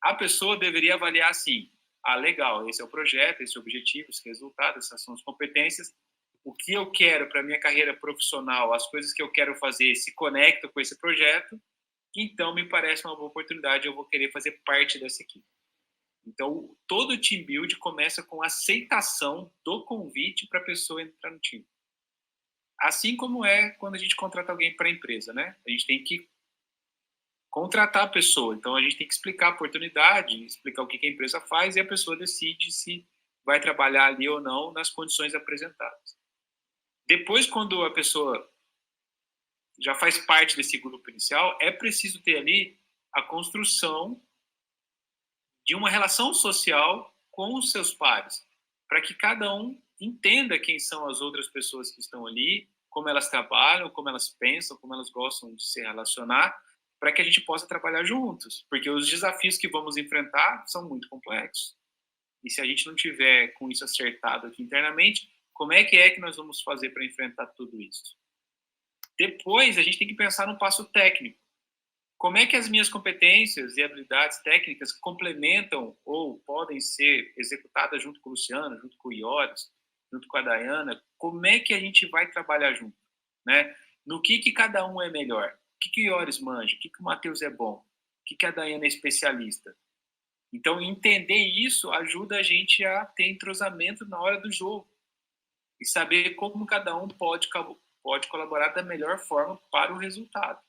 A pessoa deveria avaliar assim: ah, legal, esse é o projeto, esse é o objetivo, esse é o resultado, essas são as competências, o que eu quero para a minha carreira profissional, as coisas que eu quero fazer se conectam com esse projeto, então me parece uma boa oportunidade, eu vou querer fazer parte dessa equipe. Então, todo team build começa com a aceitação do convite para a pessoa entrar no time. Assim como é quando a gente contrata alguém para a empresa, né? A gente tem que contratar a pessoa, então a gente tem que explicar a oportunidade, explicar o que a empresa faz e a pessoa decide se vai trabalhar ali ou não nas condições apresentadas. Depois, quando a pessoa já faz parte desse grupo inicial, é preciso ter ali a construção de uma relação social com os seus pares, para que cada um entenda quem são as outras pessoas que estão ali, como elas trabalham, como elas pensam, como elas gostam de se relacionar, para que a gente possa trabalhar juntos, porque os desafios que vamos enfrentar são muito complexos. E se a gente não tiver com isso acertado aqui internamente, como é que nós vamos fazer para enfrentar tudo isso? Depois, a gente tem que pensar no passo técnico. Como é que as minhas competências e habilidades técnicas complementam ou podem ser executadas junto com o Luciano, junto com o Ioris, junto com a Dayana? Como é que a gente vai trabalhar junto, né? No que cada um é melhor? O que o Ioris manja? O que o Matheus é bom? O que a Dayana é especialista? Então, entender isso ajuda a gente a ter entrosamento na hora do jogo e saber como cada um pode colaborar da melhor forma para o resultado.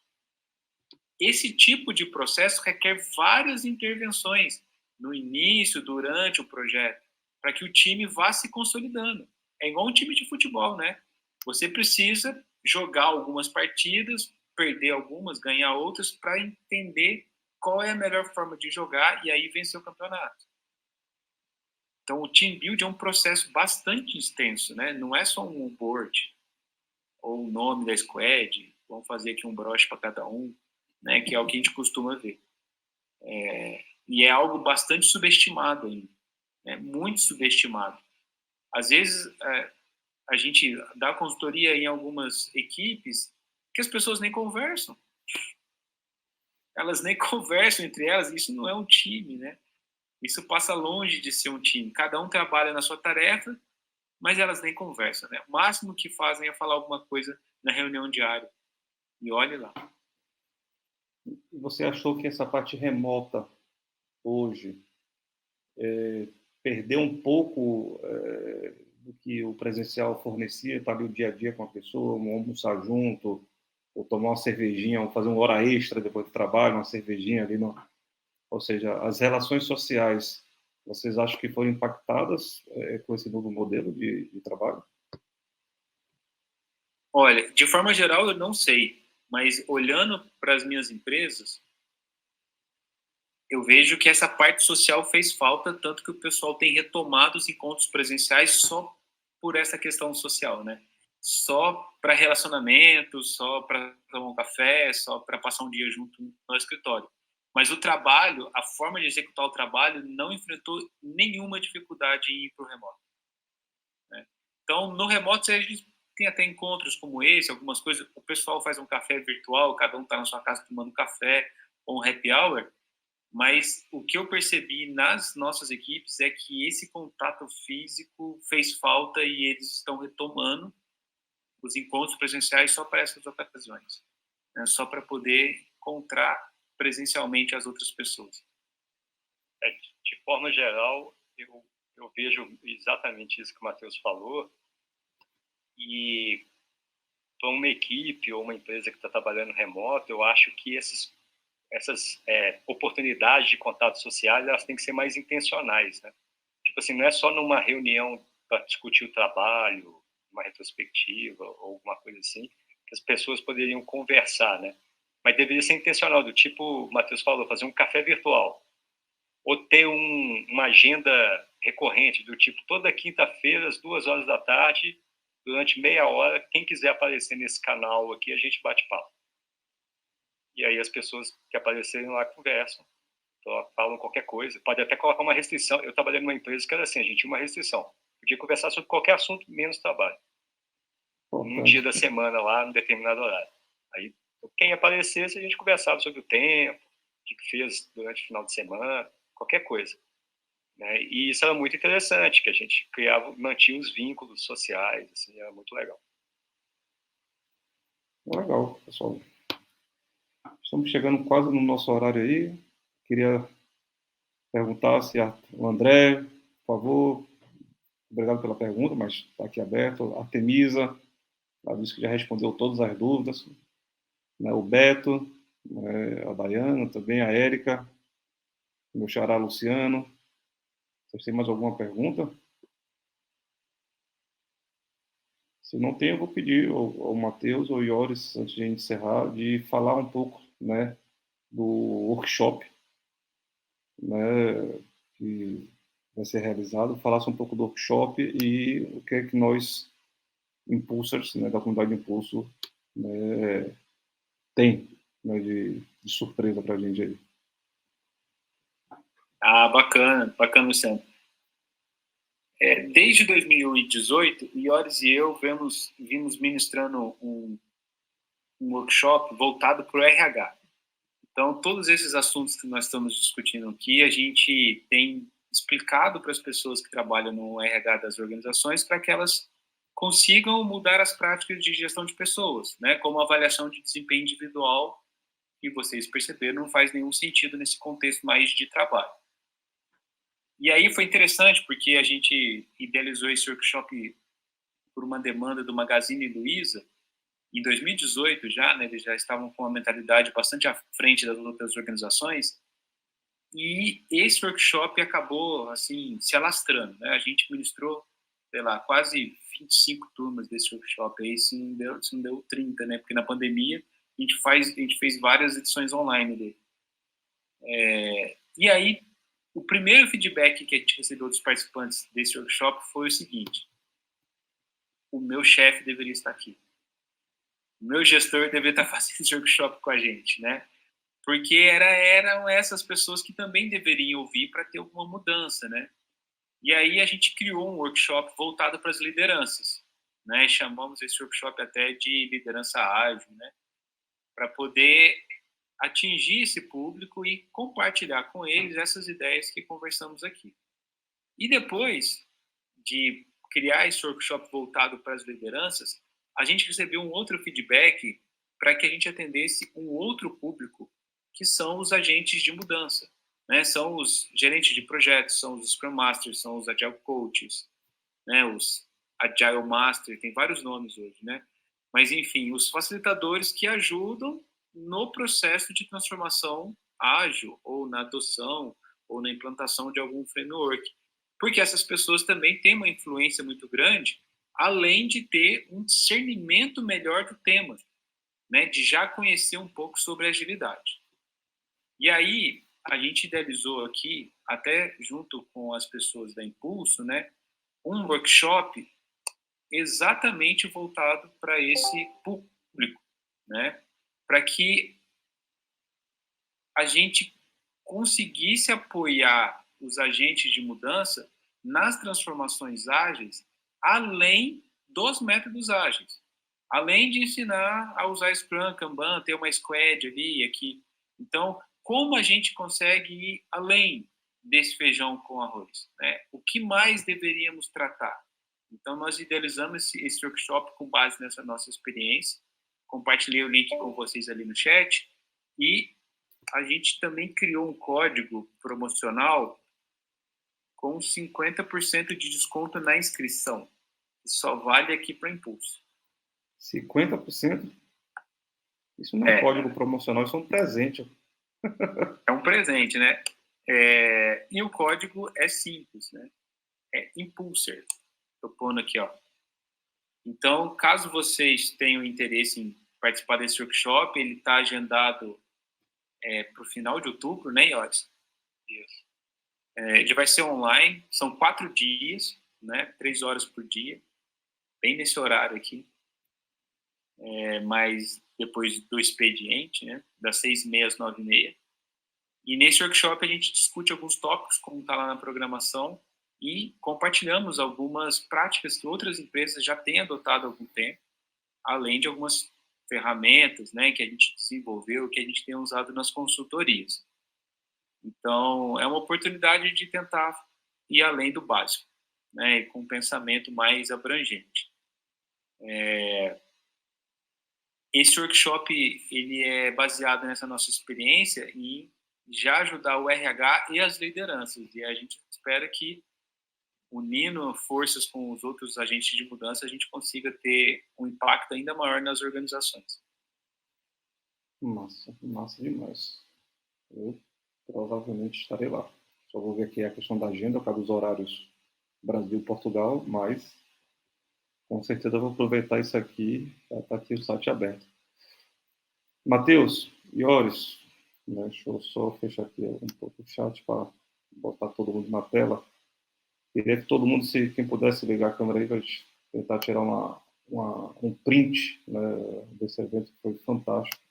Esse tipo de processo requer várias intervenções no início, durante o projeto, para que o time vá se consolidando. É igual um time de futebol, né? Você precisa jogar algumas partidas, perder algumas, ganhar outras, para entender qual é a melhor forma de jogar e aí vencer o campeonato. Então, o team build é um processo bastante extenso, né? Não é só um board ou o nome da squad, vamos fazer aqui um broche para cada um, né? Que é o que a gente costuma ver. E é algo bastante subestimado ainda, né? Muito subestimado. Às vezes, a gente dá consultoria em algumas equipes que as pessoas nem conversam. Elas nem conversam entre elas, isso não é um time, né? Isso passa longe de ser um time. Cada um trabalha na sua tarefa, mas elas nem conversam, né? O máximo que fazem é falar alguma coisa na reunião diária. E olhe lá. Você achou que essa parte remota hoje perdeu um pouco do que o presencial fornecia, estar ali o dia a dia com a pessoa, almoçar junto, ou tomar uma cervejinha, ou fazer uma hora extra depois do trabalho, uma cervejinha ali, ou seja, as relações sociais, vocês acham que foram impactadas com esse novo modelo de trabalho? Olha, de forma geral eu não sei, mas olhando para as minhas empresas, eu vejo que essa parte social fez falta, tanto que o pessoal tem retomado os encontros presenciais só por essa questão social, né? Só para relacionamento, só para tomar um café, só para passar um dia junto no escritório. Mas o trabalho, a forma de executar o trabalho, não enfrentou nenhuma dificuldade em ir para o remoto, né? Então, no remoto, a gente tem até encontros como esse, algumas coisas, o pessoal faz um café virtual, cada um está na sua casa tomando café, ou um happy hour, mas o que eu percebi nas nossas equipes é que esse contato físico fez falta e eles estão retomando os encontros presenciais só para essas ocasiões, né? Só para poder encontrar presencialmente as outras pessoas. De forma geral, eu vejo exatamente isso que o Matheus falou, e para uma equipe ou uma empresa que está trabalhando remoto, eu acho que essas oportunidades de contatos sociais, elas têm que ser mais intencionais, né? Tipo assim, não é só numa reunião para discutir o trabalho, uma retrospectiva ou alguma coisa assim, que as pessoas poderiam conversar, né? Mas deveria ser intencional, do tipo, o Matheus falou, fazer um café virtual, ou ter uma agenda recorrente, do tipo, toda quinta-feira, às 2 horas da tarde, durante meia hora, quem quiser aparecer nesse canal aqui, a gente bate papo. E aí as pessoas que aparecerem lá conversam, falam qualquer coisa. Pode até colocar uma restrição. Eu trabalhei numa empresa que era assim, a gente tinha uma restrição. Podia conversar sobre qualquer assunto, menos trabalho. Um dia da semana lá, num determinado horário. Aí, quem aparecesse, a gente conversava sobre o tempo, o que fez durante o final de semana, qualquer coisa. Né? E isso era muito interessante, que a gente mantinha os vínculos sociais, assim, era muito legal. Legal, pessoal. Estamos chegando quase no nosso horário aí. Queria perguntar se o André, por favor, obrigado pela pergunta, mas está aqui aberto. A Artemisa, ela disse que já respondeu todas as dúvidas. Né? O Beto, a Dayana, também a Érica, o meu xará Luciano. Vocês têm mais alguma pergunta? Se não tem, eu vou pedir ao Matheus ou Ioris, antes de encerrar, de falar um pouco, né, do workshop, né, que vai ser realizado, falasse um pouco do workshop e o que é que nós, impulsors, né, da comunidade de Impulso, né, tem, né, de surpresa para a gente aí. Bacana, Luciano. Desde 2018, Ioris e eu vimos ministrando um workshop voltado para o RH. Então, todos esses assuntos que nós estamos discutindo aqui, a gente tem explicado para as pessoas que trabalham no RH das organizações para que elas consigam mudar as práticas de gestão de pessoas, né? Como a avaliação de desempenho individual, que vocês perceberam, não faz nenhum sentido nesse contexto mais de trabalho. E aí foi interessante, porque a gente idealizou esse workshop por uma demanda do Magazine Luiza, em 2018 já, né, eles já estavam com uma mentalidade bastante à frente das outras organizações, e esse workshop acabou, assim, se alastrando, né? A gente ministrou, sei lá, quase 25 turmas desse workshop aí, se não deu 30, né? Porque na pandemia a gente fez várias edições online dele. E aí, o primeiro feedback que a gente recebeu dos participantes desse workshop foi o seguinte: o meu chefe deveria estar aqui. O meu gestor deveria estar fazendo esse workshop com a gente, né? Porque eram essas pessoas que também deveriam ouvir para ter alguma mudança, né? E aí a gente criou um workshop voltado para as lideranças, né? Chamamos esse workshop até de liderança ágil, né? Para poder atingir esse público e compartilhar com eles essas ideias que conversamos aqui. E depois de criar esse workshop voltado para as lideranças, a gente recebeu um outro feedback para que a gente atendesse um outro público, que são os agentes de mudança, né? São os gerentes de projetos, são os Scrum Masters, são os Agile Coaches, né? Os Agile Master, tem vários nomes hoje, né? Mas, enfim, os facilitadores que ajudam no processo de transformação ágil, ou na adoção, ou na implantação de algum framework. Porque essas pessoas também têm uma influência muito grande, além de ter um discernimento melhor do tema, né? De já conhecer um pouco sobre agilidade. E aí, a gente idealizou aqui, até junto com as pessoas da Impulso, né, um workshop exatamente voltado para esse público, né, para que a gente conseguisse apoiar os agentes de mudança nas transformações ágeis, além dos métodos ágeis. Além de ensinar a usar Scrum, Kanban, ter uma squad ali e aqui. Então, como a gente consegue ir além desse feijão com arroz, né? O que mais deveríamos tratar? Então, nós idealizamos esse workshop com base nessa nossa experiência. Compartilhei o link com vocês ali no chat. E a gente também criou um código promocional com 50% de desconto na inscrição. Que só vale aqui para Impulso. 50%? Isso não é código promocional, isso é um presente. É um presente, né? E o código é simples, né? É Impulser. Estou pondo aqui, ó. Então, caso vocês tenham interesse em participar desse workshop, ele está agendado para o final de outubro, né, Ioris? Isso. Ele vai ser online, são 4 dias, né? 3 horas por dia, bem nesse horário aqui. Mas depois do expediente, né? Das 6h30 às 9h30. E nesse workshop a gente discute alguns tópicos, como está lá na programação, e compartilhamos algumas práticas que outras empresas já têm adotado há algum tempo, além de algumas ferramentas, né, que a gente desenvolveu, que a gente tem usado nas consultorias. Então, é uma oportunidade de tentar ir além do básico, né, com um pensamento mais abrangente. Esse workshop ele é baseado nessa nossa experiência em já ajudar o RH e as lideranças, e a gente espera que, unindo forças com os outros agentes de mudança, a gente consiga ter um impacto ainda maior nas organizações. Massa demais. Eu provavelmente estarei lá. Só vou ver aqui a questão da agenda, por causa dos horários Brasil e Portugal, mas com certeza eu vou aproveitar isso aqui, já está aqui o site aberto. Matheus, Ioris, né, deixa eu só fechar aqui um pouco o chat para botar todo mundo na tela. Queria que todo mundo, quem pudesse ligar a câmera aí, para tentar tirar um print, né, desse evento que foi fantástico.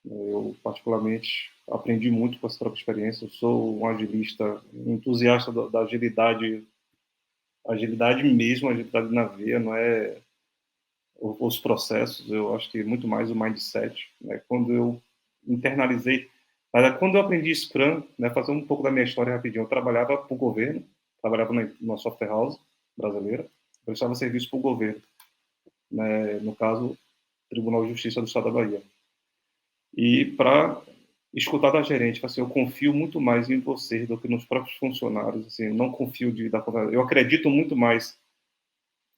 Eu, particularmente, aprendi muito com essa própria experiência. Eu sou um agilista, um entusiasta da agilidade mesmo, agilidade na veia, não é os processos, eu acho que muito mais o mindset. Né? Quando eu internalizei, quando eu aprendi Scrum, né, fazer um pouco da minha história rapidinho, eu trabalhava para o governo, trabalhava numa software house brasileira, prestava serviço para o governo, né, no caso, Tribunal de Justiça do Estado da Bahia. E para escutar da gerente, assim, eu confio muito mais em vocês do que nos próprios funcionários, assim, eu não confio eu acredito muito mais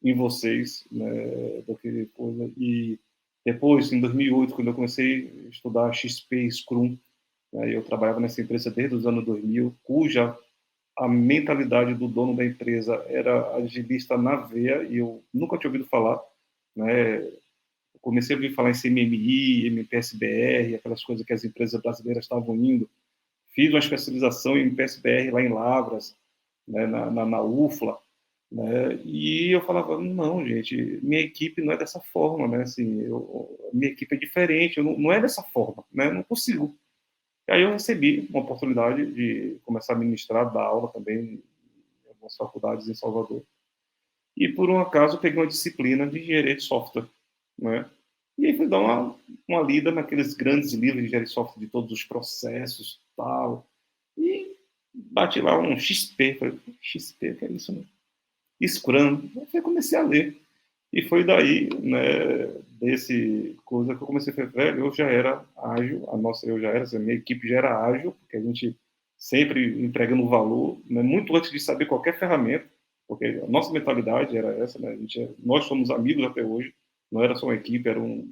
em vocês, né, do que coisa. E depois, em 2008, quando eu comecei a estudar XP, Scrum, né, eu trabalhava nessa empresa desde os anos 2000, cuja a mentalidade do dono da empresa era agilista na veia, e eu nunca tinha ouvido falar, né? Eu comecei a ouvir falar em CMMI, MPSBR, aquelas coisas que as empresas brasileiras estavam indo. Fiz uma especialização em MPSBR lá em Lavras, né, na UFLA, né? E eu falava, não, gente, minha equipe não é dessa forma, né? Assim, minha equipe é diferente, não é dessa forma, né? Eu não consigo. E aí eu recebi uma oportunidade de começar a ministrar, dar aula também em algumas faculdades em Salvador. E, por um acaso, eu peguei uma disciplina de engenharia de software, né? E aí fui dar uma lida naqueles grandes livros de engenharia de software, de todos os processos e tal. E bati lá um XP. Falei, XP, que é isso, né? Scrum. Eu comecei a ler. E foi daí, né, desse coisa que eu comecei a fazer, velho, eu já era ágil, a minha equipe já era ágil, porque a gente sempre entregando valor, né, muito antes de saber qualquer ferramenta, porque a nossa mentalidade era essa, né, nós somos amigos até hoje, não era só uma equipe, eram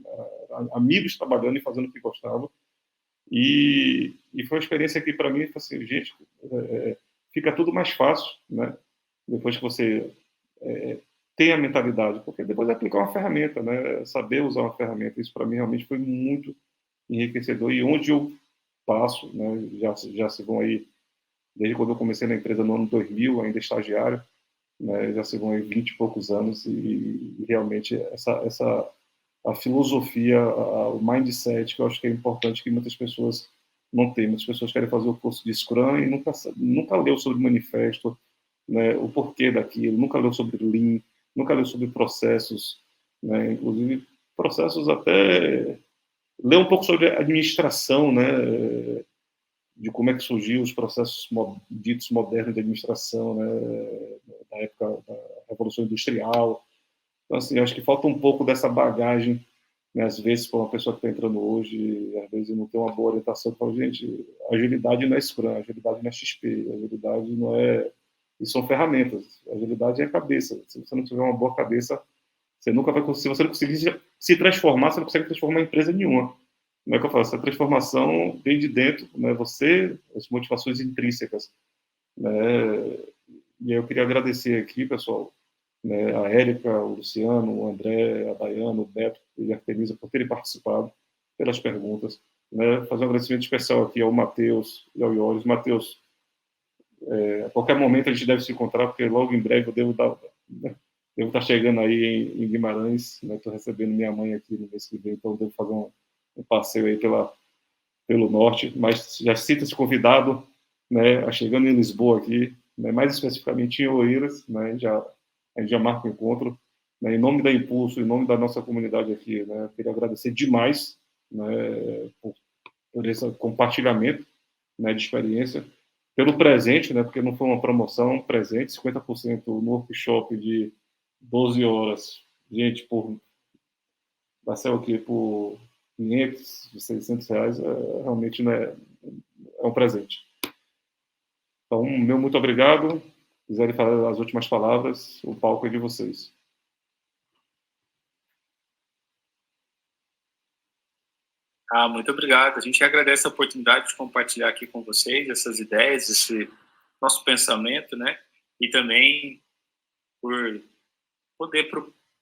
amigos trabalhando e fazendo o que gostavam, e foi uma experiência que para mim, assim, gente, fica tudo mais fácil, né, depois que você tem a mentalidade, porque depois é aplicar uma ferramenta, né? Saber usar uma ferramenta, isso para mim realmente foi muito enriquecedor. E onde eu passo, né? Já se vão aí, desde quando eu comecei na empresa no ano 2000, ainda estagiário, né? Já se vão aí 20 e poucos anos e realmente a filosofia, o mindset, que eu acho que é importante, que muitas pessoas não têm. Muitas pessoas querem fazer o curso de Scrum e nunca leu sobre o manifesto, né? O porquê daquilo, nunca leu sobre Lean, nunca leu sobre processos, né? Inclusive processos até ler um pouco sobre administração, né? De como é que surgiu os processos ditos modernos de administração, né? Da época da Revolução Industrial. Então, assim, acho que falta um pouco dessa bagagem, né? Às vezes, para uma pessoa que está entrando hoje, às vezes não tem uma boa orientação, fala, gente, agilidade não é Scrum, agilidade não é XP, agilidade não é... Isso são ferramentas, agilidade é a cabeça. Se você não tiver uma boa cabeça, você nunca vai conseguir... Se você não conseguir se transformar, você não consegue transformar empresa nenhuma. Como é que eu falo? Essa transformação vem de dentro, né? Você, as motivações intrínsecas, né? E eu queria agradecer aqui, pessoal, né, a Érica, o Luciano, o André, a Dayana, o Beto e a Artemisa por terem participado, pelas perguntas. Né? Fazer um agradecimento especial aqui ao Matheus e ao Ioris. Matheus, a qualquer momento a gente deve se encontrar, porque logo em breve eu devo estar chegando aí em Guimarães, estou recebendo minha mãe aqui no mês que vem, então eu devo fazer um passeio aí pelo norte, mas já sinta-se convidado, né, chegando em Lisboa aqui, né, mais especificamente em Oeiras, né, a gente já marca o encontro, né, em nome da Impulso, em nome da nossa comunidade aqui, né, eu queria agradecer demais, né, por esse compartilhamento, né, de experiência, pelo presente, né, porque não foi uma promoção, presente, 50% no workshop de 12 horas, gente, vai ser o quê? Por 500, 600 reais, realmente, né, é um presente. Então, meu muito obrigado. Se quiserem falar as últimas palavras, o palco é de vocês. Muito obrigado. A gente agradece a oportunidade de compartilhar aqui com vocês essas ideias, esse nosso pensamento, né? E também por poder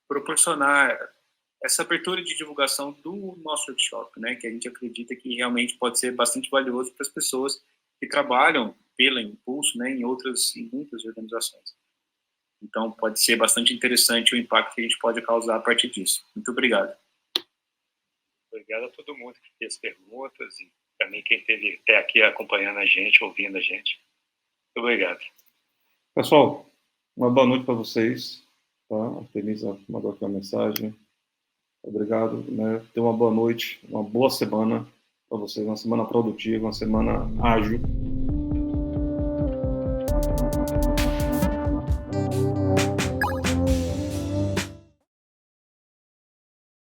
proporcionar essa abertura de divulgação do nosso workshop, né? Que a gente acredita que realmente pode ser bastante valioso para as pessoas que trabalham pela Impulso, né? Em muitas organizações. Então, pode ser bastante interessante o impacto que a gente pode causar a partir disso. Muito obrigado. Obrigado a todo mundo que fez perguntas e também quem esteve até aqui acompanhando a gente, ouvindo a gente. Muito obrigado. Pessoal, uma boa noite para vocês. Tá? A Denisa mandou aqui uma mensagem. Obrigado. Né? Tenha uma boa noite, uma boa semana para vocês, uma semana produtiva, uma semana ágil.